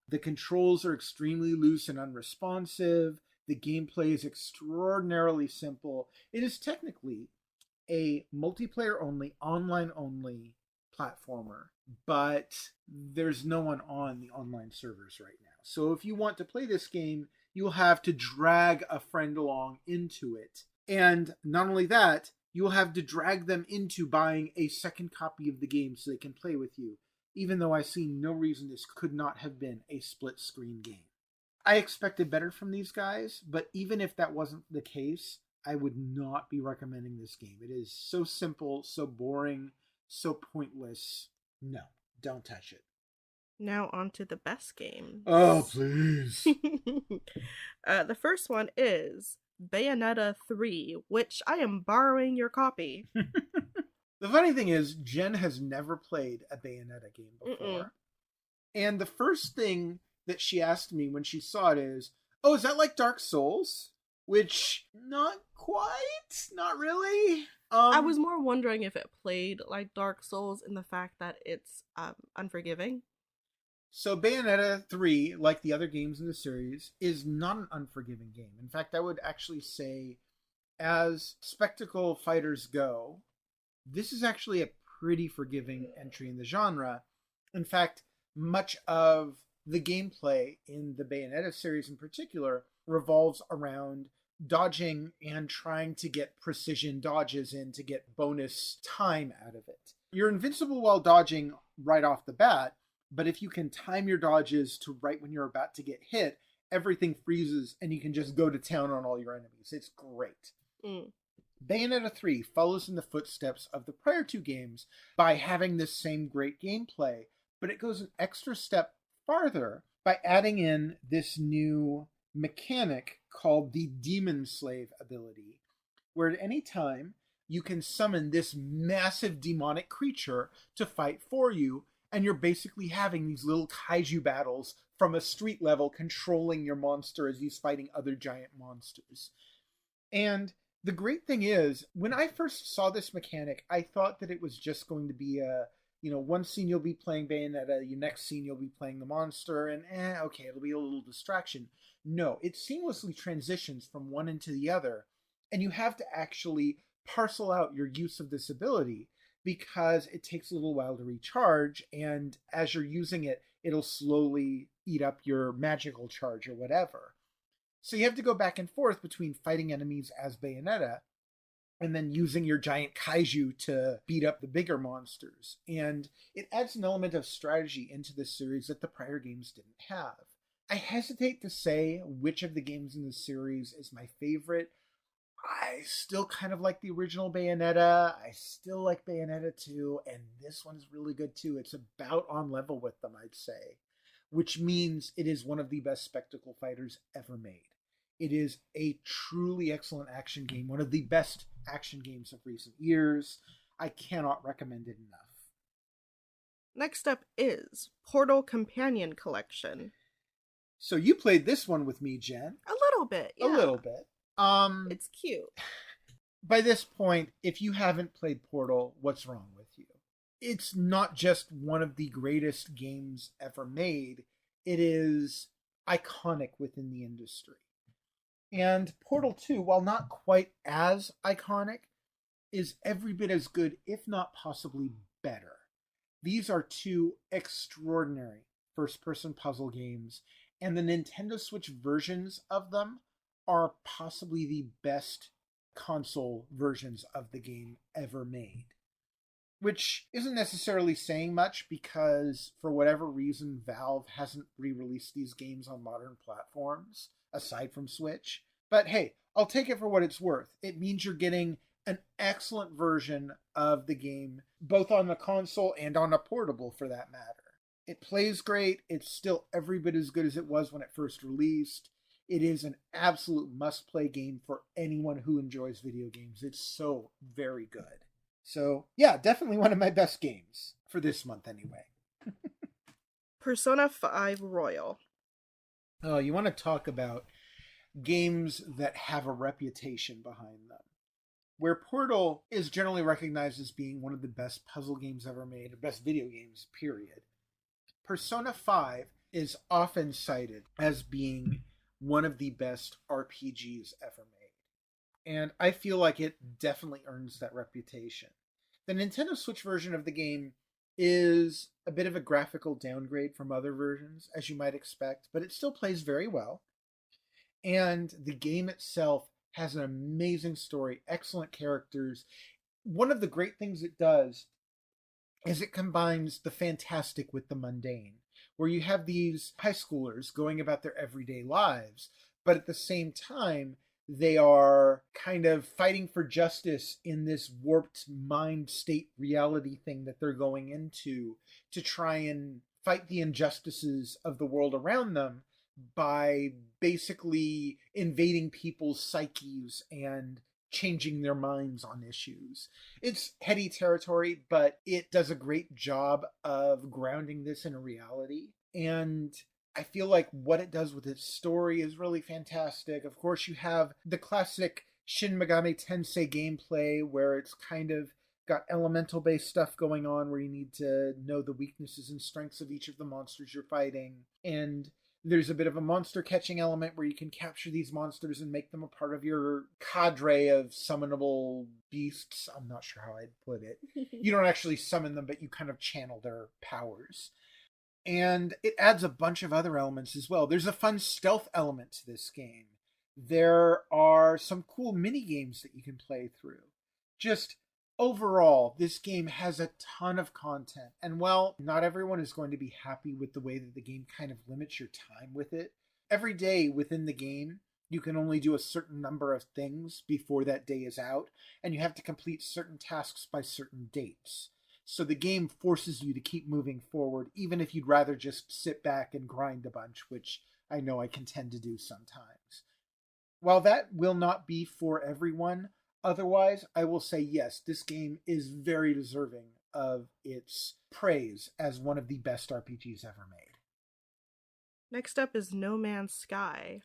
The controls are extremely loose and unresponsive. The gameplay is extraordinarily simple. It is technically a multiplayer only, online only platformer, but there's no one on the online servers right now. So if you want to play this game, you'll have to drag a friend along into it. And not only that, you'll have to drag them into buying a second copy of the game so they can play with you, even though I see no reason this could not have been a split screen game. I expected better from these guys, but even if that wasn't the case, I would not be recommending this game. It is so simple, so boring, so pointless. No, don't touch it. Now on to the best games. Oh, please. The first one is Bayonetta 3, which I am borrowing your copy. The funny thing is, Jen has never played a Bayonetta game before. And the first thing that she asked me when she saw it is, oh, is that like Dark Souls? Which, not quite, not really. I was more wondering if it played like Dark Souls in the fact that it's unforgiving. So Bayonetta 3, like the other games in the series, is not an unforgiving game. In fact, I would actually say, as spectacle fighters go, this is actually a pretty forgiving entry in the genre. In fact, much of the gameplay in the Bayonetta series in particular revolves around dodging and trying to get precision dodges in to get bonus time out of it. You're invincible while dodging right off the bat, but if you can time your dodges to right when you're about to get hit, everything freezes and you can just go to town on all your enemies. It's great. Bayonetta 3 follows in the footsteps of the prior two games by having this same great gameplay, but it goes an extra step farther by adding in this new mechanic called the Demon Slave ability, where at any time you can summon this massive demonic creature to fight for you, and you're basically having these little kaiju battles from a street level controlling your monster as he's fighting other giant monsters. And the great thing is, when I first saw this mechanic, I thought that it was just going to be one scene you'll be playing Bayonetta, your next scene you'll be playing the monster, and okay, it'll be a little distraction. No, it seamlessly transitions from one into the other, and you have to actually parcel out your use of this ability because it takes a little while to recharge, and as you're using it, it'll slowly eat up your magical charge or whatever. So you have to go back and forth between fighting enemies as Bayonetta and then using your giant kaiju to beat up the bigger monsters. And it adds an element of strategy into this series that the prior games didn't have. I hesitate to say which of the games in the series is my favorite. I still kind of like the original Bayonetta. I still like Bayonetta 2, and this one is really good too. It's about on level with them, I'd say, which means it is one of the best spectacle fighters ever made. It is a truly excellent action game, one of the best action games of recent years. I cannot recommend it enough. Next up is Portal Companion Collection. So you played this one with me, Jen. A little bit, yeah. A little bit. It's cute. By this point, if you haven't played Portal, what's wrong with you? It's not just one of the greatest games ever made. It is iconic within the industry. And Portal 2, while not quite as iconic, is every bit as good, if not possibly better. These are two extraordinary first-person puzzle games, and the Nintendo Switch versions of them are possibly the best console versions of the game ever made. Which isn't necessarily saying much because, for whatever reason, Valve hasn't re-released these games on modern platforms, aside from Switch. But hey, I'll take it for what it's worth. It means you're getting an excellent version of the game, both on the console and on a portable for that matter. It plays great. It's still every bit as good as it was when it first released. It is an absolute must-play game for anyone who enjoys video games. It's so very good. So, yeah, definitely one of my best games for this month anyway. Persona 5 Royal. Oh, you want to talk about games that have a reputation behind them. Where Portal is generally recognized as being one of the best puzzle games ever made, or best video games, period. Persona 5 is often cited as being one of the best RPGs ever made. And I feel like it definitely earns that reputation. The Nintendo Switch version of the game is a bit of a graphical downgrade from other versions, as you might expect, but it still plays very well. And the game itself has an amazing story, excellent characters. One of the great things it does is it combines the fantastic with the mundane, where you have these high schoolers going about their everyday lives, but at the same time, they are kind of fighting for justice in this warped mind state reality thing that they're going into to try and fight the injustices of the world around them by basically invading people's psyches and changing their minds on issues. It's heady territory, but it does a great job of grounding this in a reality. And I feel like what it does with its story is really fantastic. Of course, you have the classic Shin Megami Tensei gameplay where it's kind of got elemental based stuff going on where you need to know the weaknesses and strengths of each of the monsters you're fighting. And there's a bit of a monster catching element where you can capture these monsters and make them a part of your cadre of summonable beasts. I'm not sure how I'd put it. You don't actually summon them, but you kind of channel their powers. And it adds a bunch of other elements as well. There's a fun stealth element to this game. There are some cool mini games that you can play through. Just overall, this game has a ton of content. And while not everyone is going to be happy with the way that the game kind of limits your time with it, every day within the game, you can only do a certain number of things before that day is out, and you have to complete certain tasks by certain dates. So the game forces you to keep moving forward, even if you'd rather just sit back and grind a bunch, which I know I can tend to do sometimes. While that will not be for everyone, otherwise, I will say yes, this game is very deserving of its praise as one of the best RPGs ever made. Next up is No Man's Sky.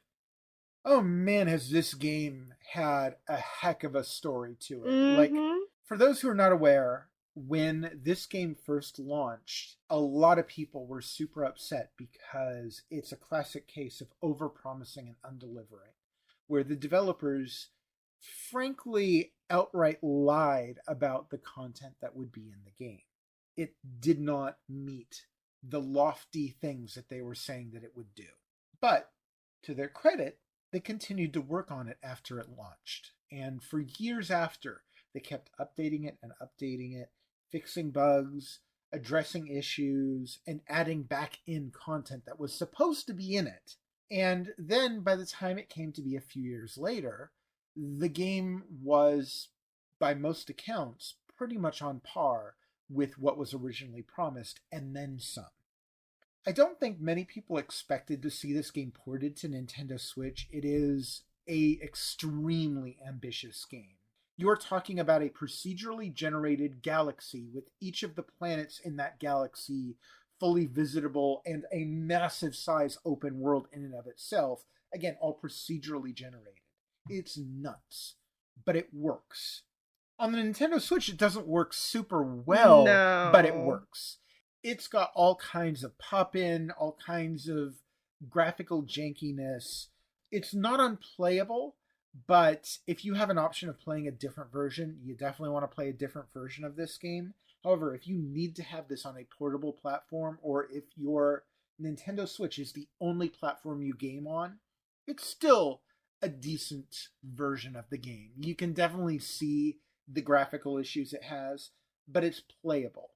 Oh man, has this game had a heck of a story to it. Mm-hmm. Like, for those who are not aware, when this game first launched, a lot of people were super upset because it's a classic case of overpromising and undelivering, where the developers frankly outright lied about the content that would be in the game. It did not meet the lofty things that they were saying that it would do. But to their credit, they continued to work on it after it launched. And for years after, they kept updating it, fixing bugs, addressing issues, and adding back in content that was supposed to be in it. And then by the time it came to be a few years later, the game was, by most accounts, pretty much on par with what was originally promised, and then some. I don't think many people expected to see this game ported to Nintendo Switch. It is an extremely ambitious game. You're talking about a procedurally generated galaxy with each of the planets in that galaxy fully visitable and a massive size open world in and of itself. Again, all procedurally generated. It's nuts, but it works. On the Nintendo Switch, it doesn't work super well, but it works. It's got all kinds of pop-in, all kinds of graphical jankiness. It's not unplayable, But if you have an option of playing a different version, you definitely want to play a different version of this game. However, if you need to have this on a portable platform, or if your Nintendo Switch is the only platform you game on, it's still a decent version of the game. You can definitely see the graphical issues it has, but it's playable.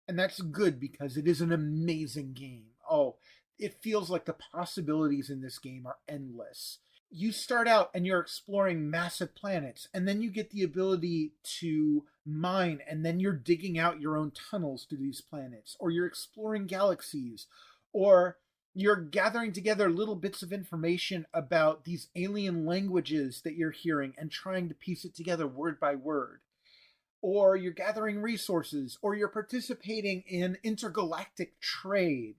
And that's good because it is an amazing game. Oh, it feels like the possibilities in this game are endless. You start out and you're exploring massive planets, and then you get the ability to mine, and then you're digging out your own tunnels to these planets, or you're exploring galaxies, or you're gathering together little bits of information about these alien languages that you're hearing and trying to piece it together word by word. Or you're gathering resources, or you're participating in intergalactic trade.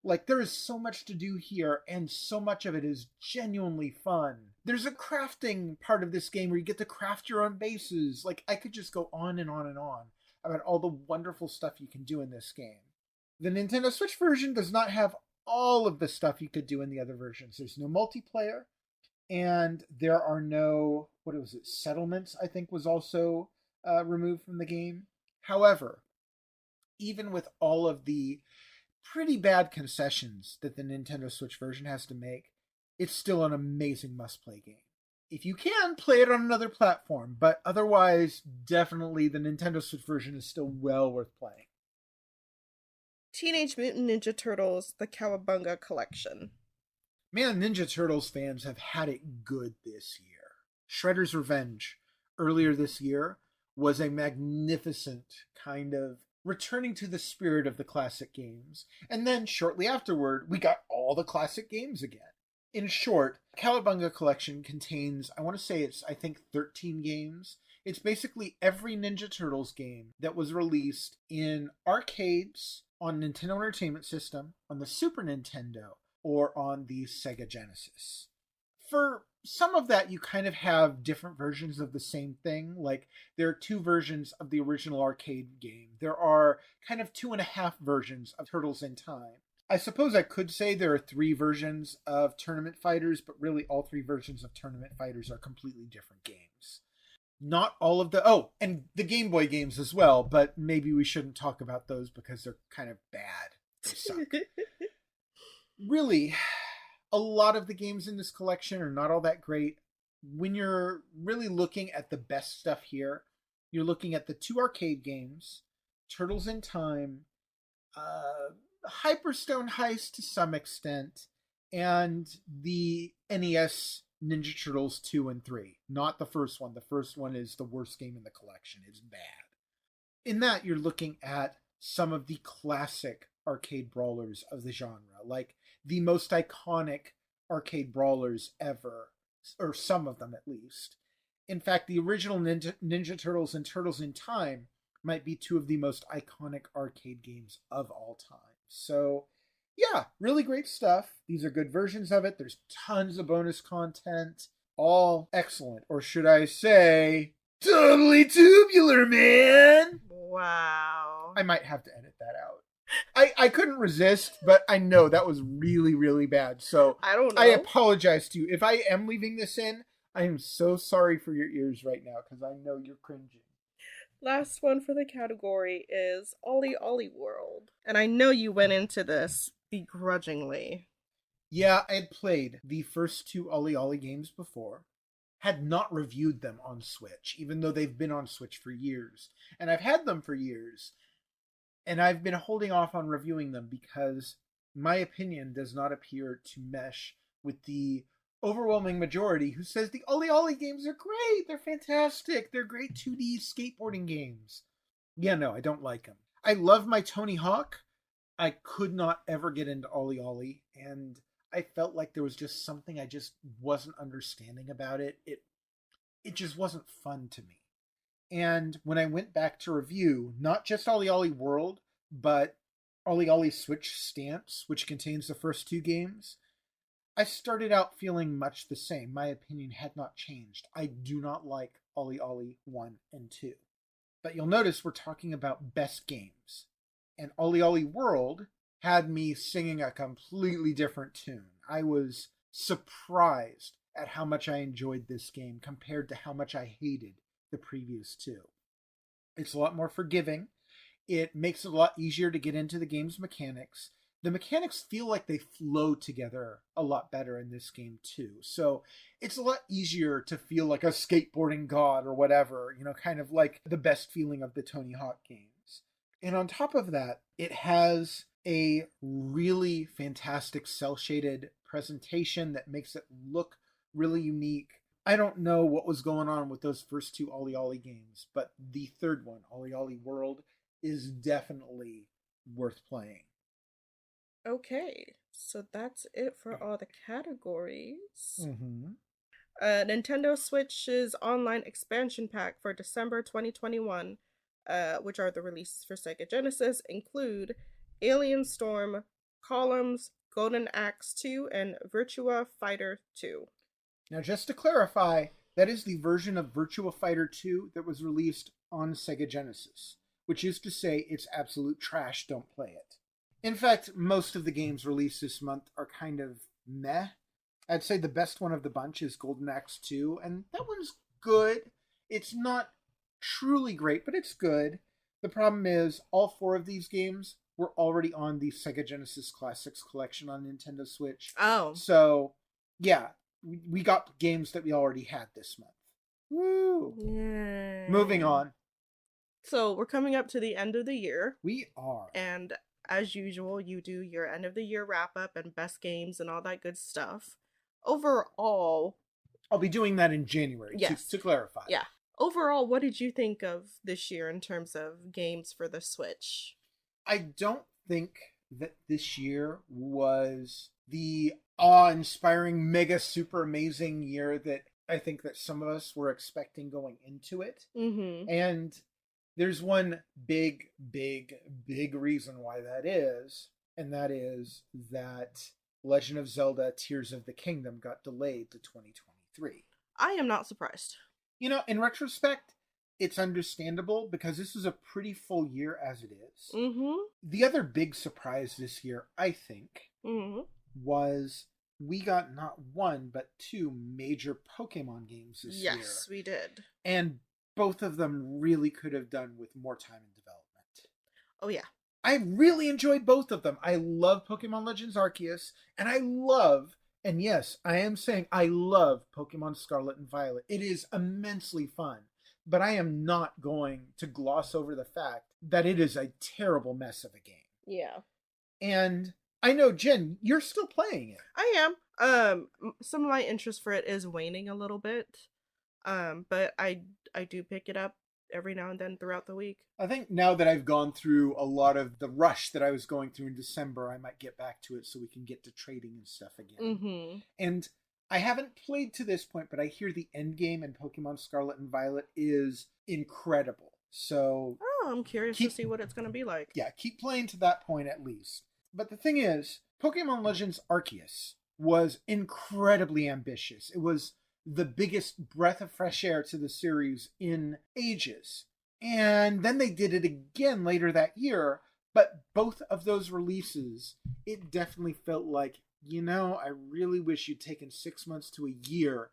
Like, there is so much to do here, and so much of it is genuinely fun. There's a crafting part of this game where you get to craft your own bases. Like, I could just go on and on and on about all the wonderful stuff you can do in this game. The Nintendo Switch version does not have all of the stuff you could do in the other versions. There's no multiplayer, and there are no, what was it, settlements, I think was also removed from the game. However, even with all of the pretty bad concessions that the Nintendo Switch version has to make, it's still an amazing must-play game. If you can, play it on another platform, but otherwise, definitely the Nintendo Switch version is still well worth playing. Teenage Mutant Ninja Turtles, the Cowabunga Collection. Man, Ninja Turtles fans have had it good this year. Shredder's Revenge, earlier this year, was a magnificent kind of returning to the spirit of the classic games. And then shortly afterward, we got all the classic games again. In short, Cowabunga Collection contains, I want to say it's, I think, 13 games. It's basically every Ninja Turtles game that was released in arcades, on Nintendo Entertainment System, on the Super Nintendo, or on the Sega Genesis. For some of that, you kind of have different versions of the same thing. Like, there are 2 versions of the original arcade game. There are kind of 2.5 versions of Turtles in Time. I suppose I could say there are 3 versions of Tournament Fighters, but really all 3 versions of Tournament Fighters are completely different games. Not all of the... Oh, and the Game Boy games as well, but maybe we shouldn't talk about those because they're kind of bad. They suck. Really, a lot of the games in this collection are not all that great. When you're really looking at the best stuff here, you're looking at the 2 arcade games, Turtles in Time, Hyperstone Heist to some extent, and the NES Ninja Turtles 2 and 3. Not the first one. The first one is the worst game in the collection. It's bad. In that, you're looking at some of the classic arcade brawlers of the genre, like the most iconic arcade brawlers ever, or some of them at least. In fact, the original Ninja Turtles and Turtles in Time might be 2 of the most iconic arcade games of all time. So, yeah, really great stuff. These are good versions of it. There's tons of bonus content. All excellent. Or should I say, totally tubular, man! Wow. I might have to edit that out. I couldn't resist, but I know that was really, really bad. So I don't know. I apologize to you. If I am leaving this in, I am so sorry for your ears right now because I know you're cringing. Last one for the category is Ollie Ollie World. And I know you went into this begrudgingly. Yeah, I had played the first 2 Ollie Ollie games before, had not reviewed them on Switch, even though they've been on Switch for years. And I've had them for years, and I've been holding off on reviewing them because my opinion does not appear to mesh with the overwhelming majority who says the Ollie Ollie games are great, they're fantastic, they're great 2D skateboarding games. Yeah, no, I don't like them. I love my Tony Hawk. I could not ever get into Ollie Ollie, and I felt like there was just something I just wasn't understanding about it. It just wasn't fun to me. And when I went back to review, not just Ollie Ollie World, but Ollie Ollie Switch Stance, which contains the first 2 games, I started out feeling much the same. My opinion had not changed. I do not like Ollie Ollie 1 and 2. But you'll notice we're talking about best games. And Ollie Ollie World had me singing a completely different tune. I was surprised at how much I enjoyed this game compared to how much I hated the previous two. It's a lot more forgiving. It makes it a lot easier to get into the game's mechanics. The mechanics feel like they flow together a lot better in this game too. So it's a lot easier to feel like a skateboarding god or whatever, kind of like the best feeling of the Tony Hawk games. And on top of that, it has a really fantastic cel-shaded presentation that makes it look really unique. I don't know what was going on with those first two Ollie Ollie games, but the third one, Ollie Ollie World, is definitely worth playing. Okay, so that's it for all the categories. Mm-hmm. Nintendo Switch's online expansion pack for December 2021, which are the releases for Sega Genesis, include Alien Storm, Columns, Golden Axe 2, and Virtua Fighter 2. Now, just to clarify, that is the version of Virtua Fighter 2 that was released on Sega Genesis, which is to say it's absolute trash, don't play it. In fact, most of the games released this month are kind of meh. I'd say the best one of the bunch is Golden Axe 2, and that one's good. It's not truly great, but it's good. The problem is, all four of these games were already on the Sega Genesis Classics collection on Nintendo Switch. Oh. So, yeah, we got games that we already had this month. Woo! Yay. Moving on. So, we're coming up to the end of the year. We are. And as usual, you do your end of the year wrap up and best games and all that good stuff. Overall, I'll be doing that in January, yes. to clarify. Yeah. Overall, what did you think of this year in terms of games for the Switch? I don't think that this year was the awe-inspiring, mega, super amazing year that I think that some of us were expecting going into it. Mm-hmm. And there's one big, big, big reason why that is, and that is that Legend of Zelda Tears of the Kingdom got delayed to 2023. I am not surprised. In retrospect, it's understandable because this is a pretty full year as it is. Mm-hmm. The other big surprise this year, I think, was we got not one, but two major Pokemon games this year. Yes, we did. And both of them really could have done with more time in development. Oh, yeah. I really enjoyed both of them. I love Pokemon Legends Arceus, and I love, and yes, I am saying I love Pokemon Scarlet and Violet. It is immensely fun, but I am not going to gloss over the fact that it is a terrible mess of a game. Yeah. And I know, Jen, you're still playing it. I am. Some of my interest for it is waning a little bit. But I do pick it up every now and then throughout the week. I think now that I've gone through a lot of the rush that I was going through in December, I might get back to it so we can get to trading and stuff again. Mm-hmm. And I haven't played to this point, but I hear the end game in Pokemon Scarlet and Violet is incredible. So I'm curious to see what it's going to be like. Yeah, keep playing to that point at least. But the thing is, Pokemon Legends Arceus was incredibly ambitious. It was the biggest breath of fresh air to the series in ages. And then they did it again later that year, but both of those releases, it definitely felt like, I really wish you'd taken 6 months to a year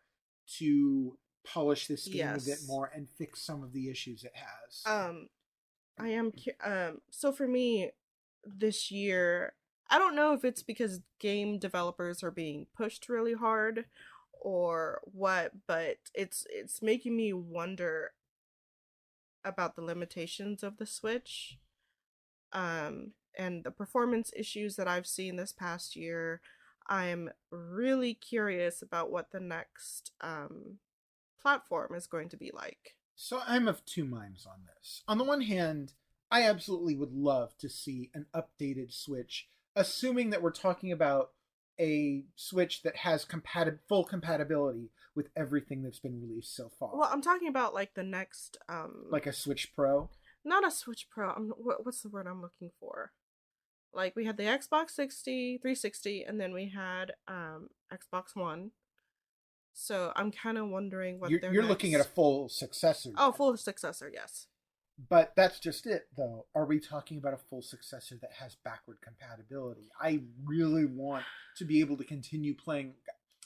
to polish this game a bit more and fix some of the issues it has. I am so for me this year, I don't know if it's because game developers are being pushed really hard or what, but it's making me wonder about the limitations of the Switch, and the performance issues that I've seen this past year. I'm really curious about what the next platform is going to be like. So I'm of two minds on this. On the one hand, I absolutely would love to see an updated Switch, assuming that we're talking about a Switch that has full compatibility with everything that's been released so far. Well, I'm talking about like the next like a Switch Pro? Not a Switch Pro. What's the word I'm looking for? Like we had the Xbox 360, and then we had Xbox One. So I'm kind of wondering what you're looking at a full successor. Oh, full successor, yes. But that's just it, though. Are we talking about a full successor that has backward compatibility? I really want to be able to continue playing.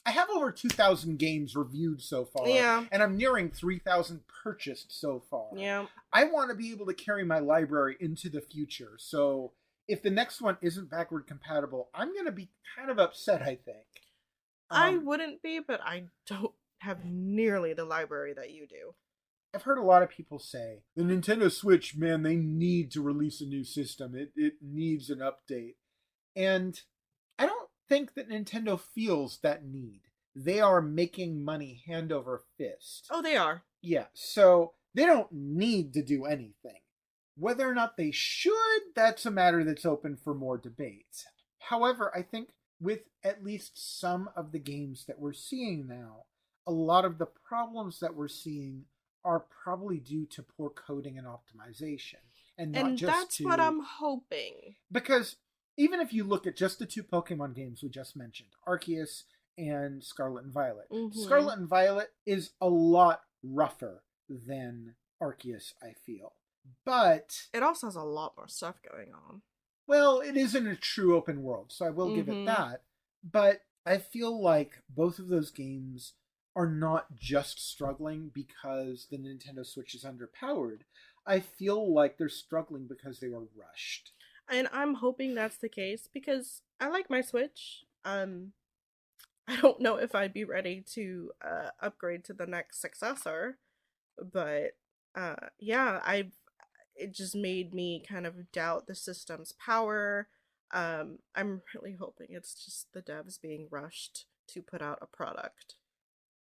I have over 2,000 games reviewed so far. Yeah. And I'm nearing 3,000 purchased so far. Yeah. I want to be able to carry my library into the future. So if the next one isn't backward compatible, I'm going to be kind of upset, I think. I wouldn't be, but I don't have nearly the library that you do. I've heard a lot of people say, the Nintendo Switch, man, they need to release a new system. It needs an update. And I don't think that Nintendo feels that need. They are making money hand over fist. Oh, they are. Yeah, so they don't need to do anything. Whether or not they should, that's a matter that's open for more debate. However, I think with at least some of the games that we're seeing now, a lot of the problems that we're seeing are probably due to poor coding and optimization. And not just that's what I'm hoping. Because even if you look at just the two Pokemon games we just mentioned, Arceus and Scarlet and Violet. Mm-hmm. Scarlet and Violet is a lot rougher than Arceus, I feel. But it also has a lot more stuff going on. Well, it isn't a true open world, so I will give it that. But I feel like both of those games are not just struggling because the Nintendo Switch is underpowered. I feel like they're struggling because they were rushed. And I'm hoping that's the case because I like my Switch. I don't know if I'd be ready to upgrade to the next successor, but it just made me kind of doubt the system's power. I'm really hoping it's just the devs being rushed to put out a product.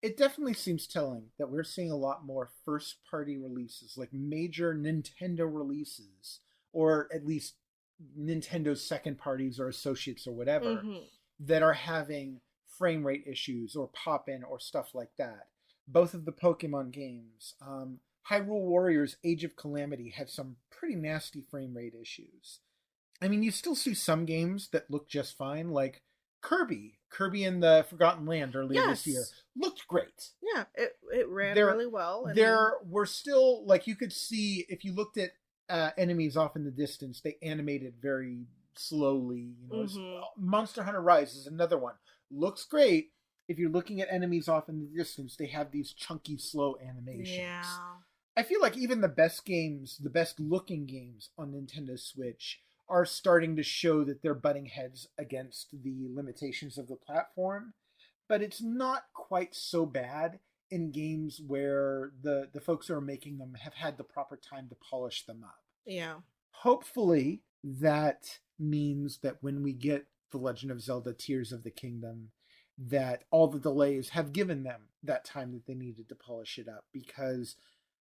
It definitely seems telling that we're seeing a lot more first-party releases, like major Nintendo releases, or at least Nintendo's second parties or associates or whatever, that are having frame rate issues or pop-in or stuff like that. Both of the Pokemon games, Hyrule Warriors Age of Calamity had some pretty nasty frame rate issues. I mean, you still see some games that look just fine, like Kirby in the Forgotten Land earlier this year looked great. Yeah, it ran really well. There were still, like, you could see, if you looked at enemies off in the distance, they animated very slowly. Monster Hunter Rise is another one. Looks great. If you're looking at enemies off in the distance, they have these chunky, slow animations. Yeah. I feel like even the best games, the best looking games on Nintendo Switch are starting to show that they're butting heads against the limitations of the platform. But it's not quite so bad in games where the folks who are making them have had the proper time to polish them up. Yeah. Hopefully that means that when we get The Legend of Zelda Tears of the Kingdom, that all the delays have given them that time that they needed to polish it up, because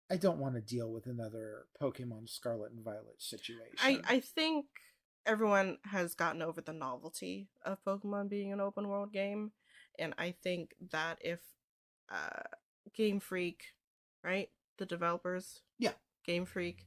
I don't want to deal with another Pokemon Scarlet and Violet situation. I think everyone has gotten over the novelty of Pokemon being an open world game, and I think that if Game Freak, right, the developers, Game Freak,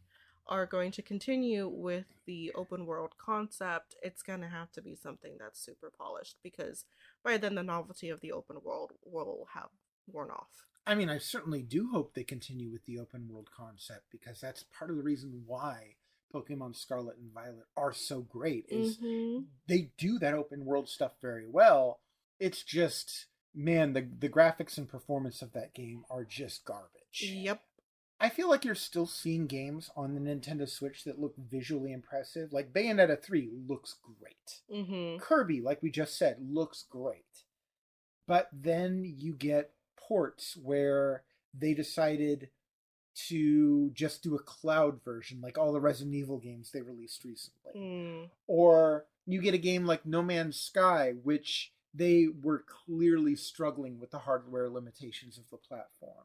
are going to continue with the open world concept, it's going to have to be something that's super polished, because by then the novelty of the open world will have worn off. I mean, I certainly do hope they continue with the open world concept, because that's part of the reason why Pokemon Scarlet and Violet are so great, is they do that open world stuff very well. It's just, man, the graphics and performance of that game are just garbage. Yep. I feel like you're still seeing games on the Nintendo Switch that look visually impressive. Like Bayonetta 3 looks great. Kirby, like we just said, looks great. But then you get ports where they decided to just do a cloud version, like all the Resident Evil games they released recently. Or you get a game like No Man's Sky, which they were clearly struggling with the hardware limitations of the platform.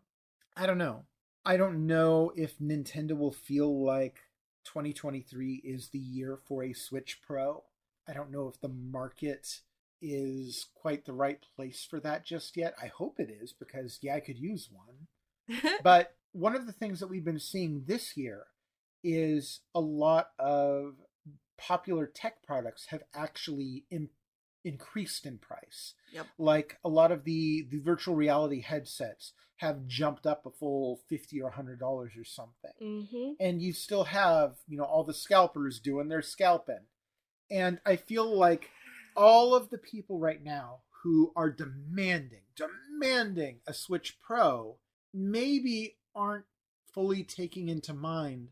I don't know. I don't know if Nintendo will feel like 2023 is the year for a Switch Pro. I don't know if the market is quite the right place for that just yet. I hope it is, because I could use one. But one of the things that we've been seeing this year is a lot of popular tech products have actually increased in price. Yep. Like a lot of the virtual reality headsets have jumped up a full $50 or $100 or something. And you still have, all the scalpers doing their scalping. And I feel like all of the people right now who are demanding a Switch Pro maybe aren't fully taking into mind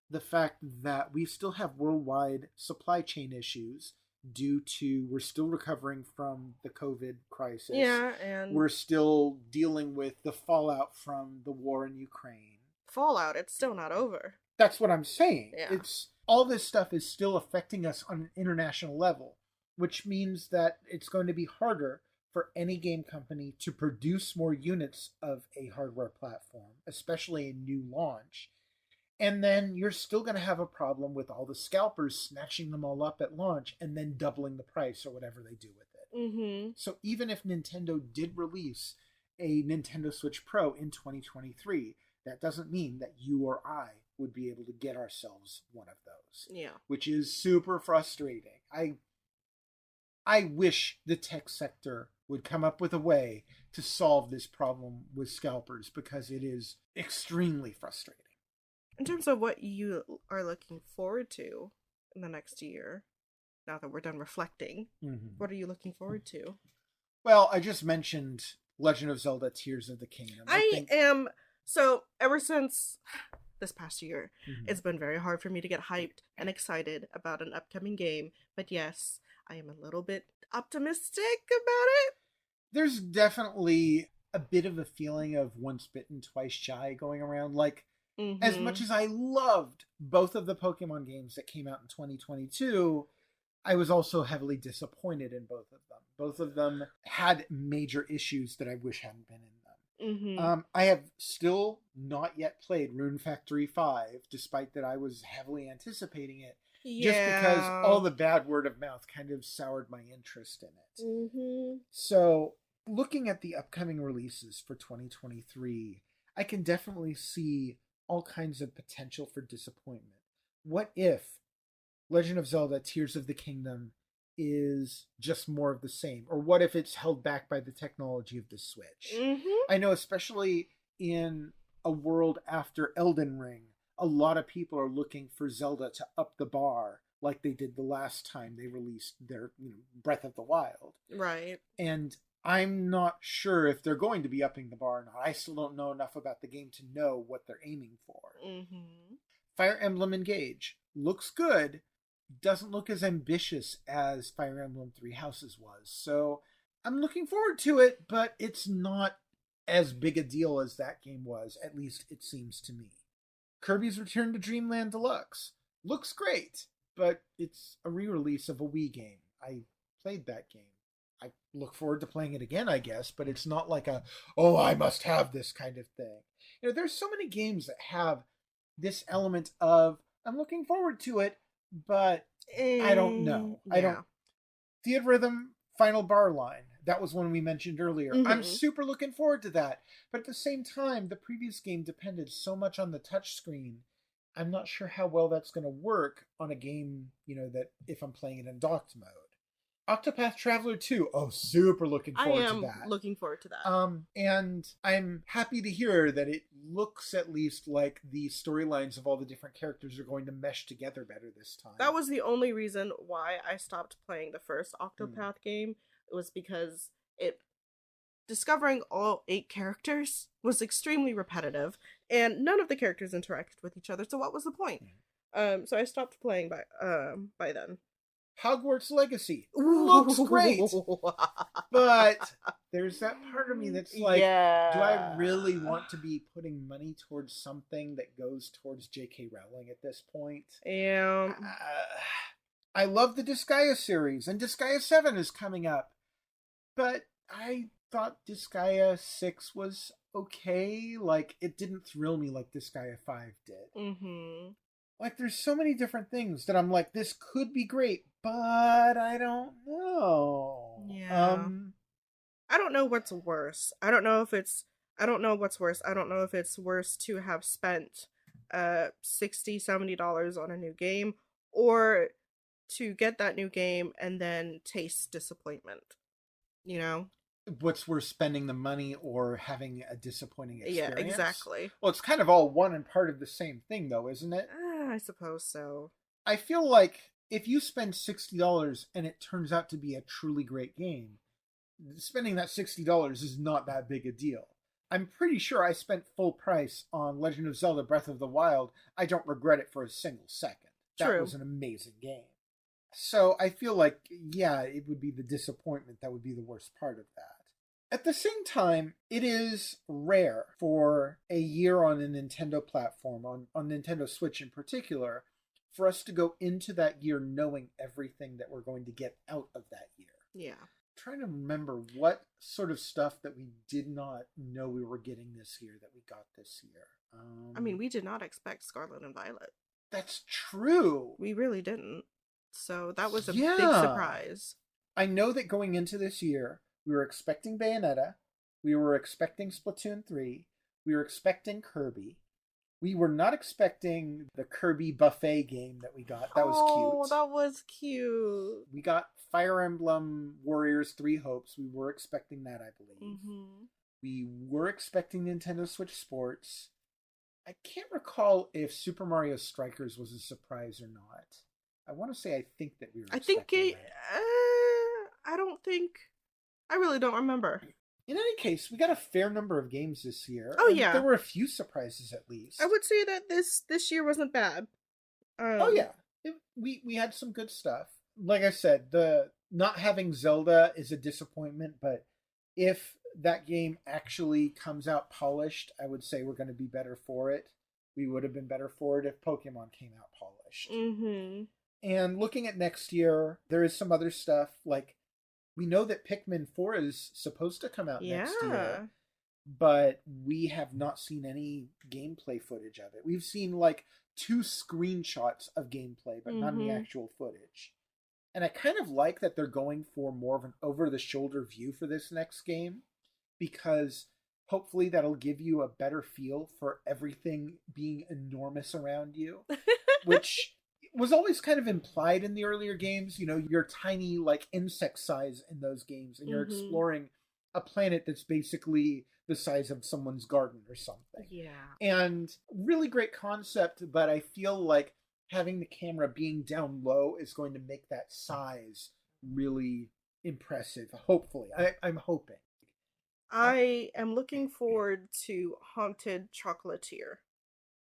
the fact that we still have worldwide supply chain issues due to we're still recovering from the COVID crisis. Yeah, and we're still dealing with the fallout from the war in Ukraine. Fallout, it's still not over. That's what I'm saying. Yeah. It's all this stuff is still affecting us on an international level, which means that it's going to be harder for any game company to produce more units of a hardware platform, especially a new launch. And then you're still going to have a problem with all the scalpers snatching them all up at launch and then doubling the price or whatever they do with it. Mm-hmm. So even if Nintendo did release a Nintendo Switch Pro in 2023, that doesn't mean that you or I would be able to get ourselves one of those. Yeah. Which is super frustrating. I wish the tech sector would come up with a way to solve this problem with scalpers because it is extremely frustrating. In terms of what you are looking forward to in the next year, now that we're done reflecting, what are you looking forward to? Well, I just mentioned Legend of Zelda Tears of the Kingdom. So ever since this past year, it's been very hard for me to get hyped and excited about an upcoming game. But yes, I am a little bit optimistic about it. There's definitely a bit of a feeling of once bitten, twice shy going around. Like, as much as I loved both of the Pokemon games that came out in 2022, I was also heavily disappointed in both of them. Both of them had major issues that I wish hadn't been in them. I have still not yet played Rune Factory 5, despite that I was heavily anticipating it. Yeah. Just because all the bad word of mouth kind of soured my interest in it. So, looking at the upcoming releases for 2023, I can definitely see all kinds of potential for disappointment. What if Legend of Zelda Tears of the Kingdom is just more of the same? Or what if it's held back by the technology of the Switch? I know, especially in a world after Elden Ring, a lot of people are looking for Zelda to up the bar like they did the last time they released their Breath of the Wild. Right. And I'm not sure if they're going to be upping the bar or not. I still don't know enough about the game to know what they're aiming for. Fire Emblem Engage looks good, doesn't look as ambitious as Fire Emblem Three Houses was. So I'm looking forward to it, but it's not as big a deal as that game was, at least it seems to me. Kirby's Return to Dreamland Deluxe looks great, but it's a re-release of a Wii game. I played that game. I look forward to playing it again, I guess, but it's not like I must have this kind of thing. There's so many games that have this element of, I'm looking forward to it, but I don't know. Yeah. Theatrhythm Final Bar Line, that was one we mentioned earlier. I'm super looking forward to that. But at the same time, the previous game depended so much on the touchscreen. I'm not sure how well that's going to work on a game, that if I'm playing it in docked mode. Octopath Traveler 2. Oh, super looking forward to that. I am looking forward to that. And I'm happy to hear that it looks at least like the storylines of all the different characters are going to mesh together better this time. That was the only reason why I stopped playing the first Octopath game. It was because discovering all 8 characters was extremely repetitive, and none of the characters interacted with each other, so what was the point? So I stopped playing by then. Hogwarts Legacy looks great, but there's that part of me that's like, do I really want to be putting money towards something that goes towards J.K. Rowling at this point? Yeah. I love the Disgaea series, and Disgaea 7 is coming up, but I thought Disgaea 6 was okay. Like, it didn't thrill me like Disgaea 5 did. Like, there's so many different things that I'm like, this could be great, but I don't know. Yeah. I don't know what's worse. I don't know what's worse. I don't know if it's worse to have spent $60-$70 on a new game, or to get that new game and then taste disappointment. What's worse, spending the money or having a disappointing experience? Yeah, exactly. Well, it's kind of all one and part of the same thing, though, isn't it? I suppose so. I feel like if you spend $60 and it turns out to be a truly great game, spending that $60 is not that big a deal. I'm pretty sure I spent full price on Legend of Zelda Breath of the Wild. I don't regret it for a single second. That True. was an amazing game. So I feel like, yeah, it would be the disappointment that would be the worst part of that. At the same time, it is rare for a year on a Nintendo platform, on Nintendo Switch in particular, for us to go into that year knowing everything that we're going to get out of that year. Yeah. I'm trying to remember what sort of stuff that we did not know we were getting this year that we got this year. I mean, we did not expect Scarlet and Violet. That's true. We really didn't. So that was a big Yeah. surprise. I know that going into this year, we were expecting Bayonetta, we were expecting Splatoon 3, we were expecting Kirby. We were not expecting the Kirby buffet game that we got. That was cute. Oh, that was cute. We got Fire Emblem Warriors 3 Hopes. We were expecting that, I believe. Mm-hmm. We were expecting Nintendo Switch Sports. I can't recall if Super Mario Strikers was a surprise or not. I want to say I think that we were expecting that. I don't think... I really don't remember. In any case, we got a fair number of games this year. Oh, yeah. There were a few surprises, at least. I would say that this year wasn't bad. Oh, yeah. We had some good stuff. Like I said, the not having Zelda is a disappointment, but if that game actually comes out polished, I would say we're going to be better for it. We would have been better for it if Pokemon came out polished. Mm-hmm. And looking at next year, there is some other stuff. Like, we know that Pikmin 4 is supposed to come out next year, but we have not seen any gameplay footage of it. We've seen like 2 screenshots of gameplay, but not any actual footage. And I kind of like that they're going for more of an over-the-shoulder view for this next game, because hopefully that'll give you a better feel for everything being enormous around you, which was always kind of implied in the earlier games. You know, you're tiny, like insect size in those games, and you're exploring a planet that's basically the size of someone's garden or something. Yeah. And really great concept, but I feel like having the camera being down low is going to make that size really impressive. Hopefully. I'm hoping. I am looking forward to Haunted Chocolatier.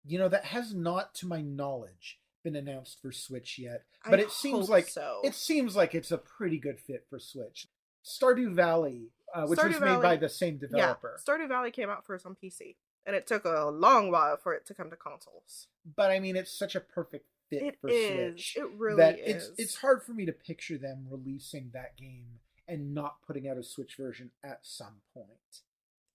You know, that has not, to my knowledge, been announced for Switch yet, but it seems like it's a pretty good fit for Switch. Stardew Valley, which was made by the same developer. Yeah, Stardew Valley came out first on PC, and it took a long while for it to come to consoles. But I mean, it's such a perfect fit for Switch. It really is. It's hard for me to picture them releasing that game and not putting out a Switch version at some point.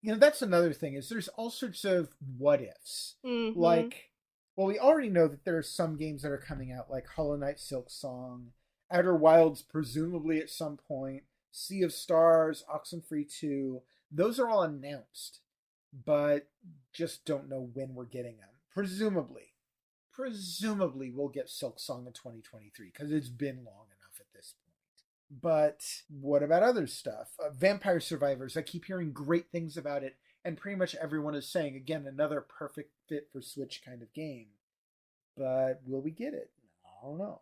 You know, that's another thing, is there's all sorts of what ifs. Mm-hmm. Like, well, we already know that there are some games that are coming out, like Hollow Knight Silksong, Outer Wilds presumably at some point, Sea of Stars, Oxenfree 2. Those are all announced, but just don't know when we're getting them. Presumably we'll get Silksong in 2023, because it's been long enough at this point. But what about other stuff? Vampire Survivors, I keep hearing great things about it, and pretty much everyone is saying, again, another perfect fit for Switch kind of game. But will we get it? I don't know.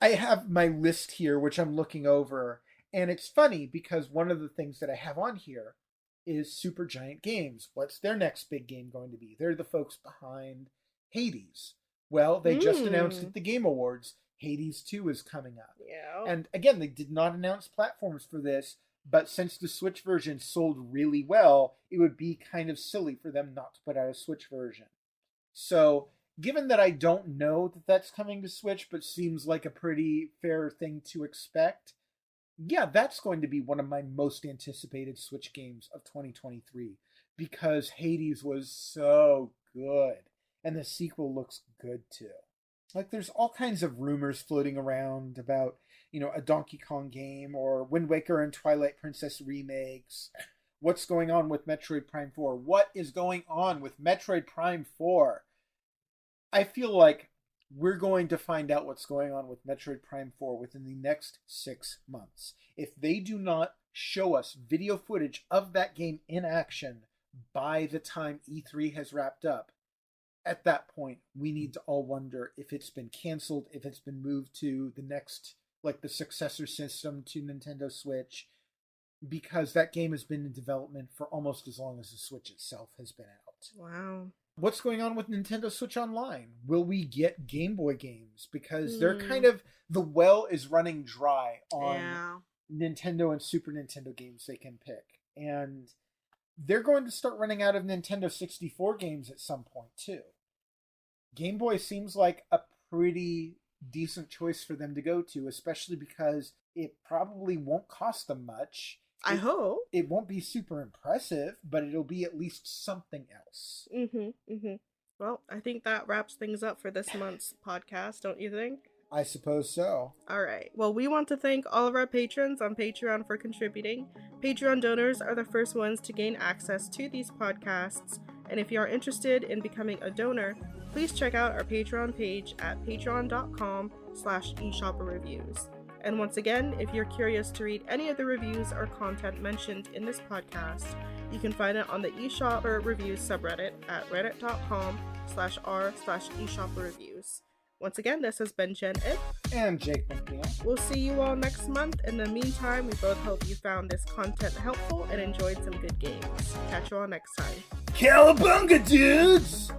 I have my list here, which I'm looking over, and it's funny because one of the things that I have on here is Supergiant Games. What's their next big game going to be? They're the folks behind Hades. Well, they just announced at the Game Awards, Hades 2 is coming up. Yeah. And again, they did not announce platforms for this, but since the Switch version sold really well, it would be kind of silly for them not to put out a Switch version. So, given that I don't know that that's coming to Switch, but seems like a pretty fair thing to expect, yeah, that's going to be one of my most anticipated Switch games of 2023, because Hades was so good, and the sequel looks good too. Like, there's all kinds of rumors floating around about, you know, a Donkey Kong game, or Wind Waker and Twilight Princess remakes. What's going on with Metroid Prime 4? What is going on with Metroid Prime 4? I feel like we're going to find out what's going on with Metroid Prime 4 within the next 6 months. If they do not show us video footage of that game in action by the time E3 has wrapped up, at that point, we need to all wonder if it's been canceled, if it's been moved to the next, like the successor system to Nintendo Switch. because that game has been in development for almost as long as the Switch itself has been out. Wow. What's going on with Nintendo Switch Online? Will we get Game Boy games? Because they're kind of, the well is running dry on Nintendo and Super Nintendo games they can pick. And they're going to start running out of Nintendo 64 games at some point, too. Game Boy seems like a pretty decent choice for them to go to, especially because it probably won't cost them much. I hope. It won't be super impressive, but it'll be at least something else. Well, I think that wraps things up for this month's podcast, don't you think? I suppose so. All right. Well, we want to thank all of our patrons on Patreon for contributing. Patreon donors are the first ones to gain access to these podcasts. And if you are interested in becoming a donor, please check out our Patreon page at patreon.com/eShopperReviews. And once again, if you're curious to read any of the reviews or content mentioned in this podcast, you can find it on the eShopper Reviews subreddit at reddit.com/r/eShopperReviews. Once again, this has been Jenn and Jake McNeil. We'll see you all next month. In the meantime, we both hope you found this content helpful and enjoyed some good games. Catch you all next time. Cowabunga, dudes!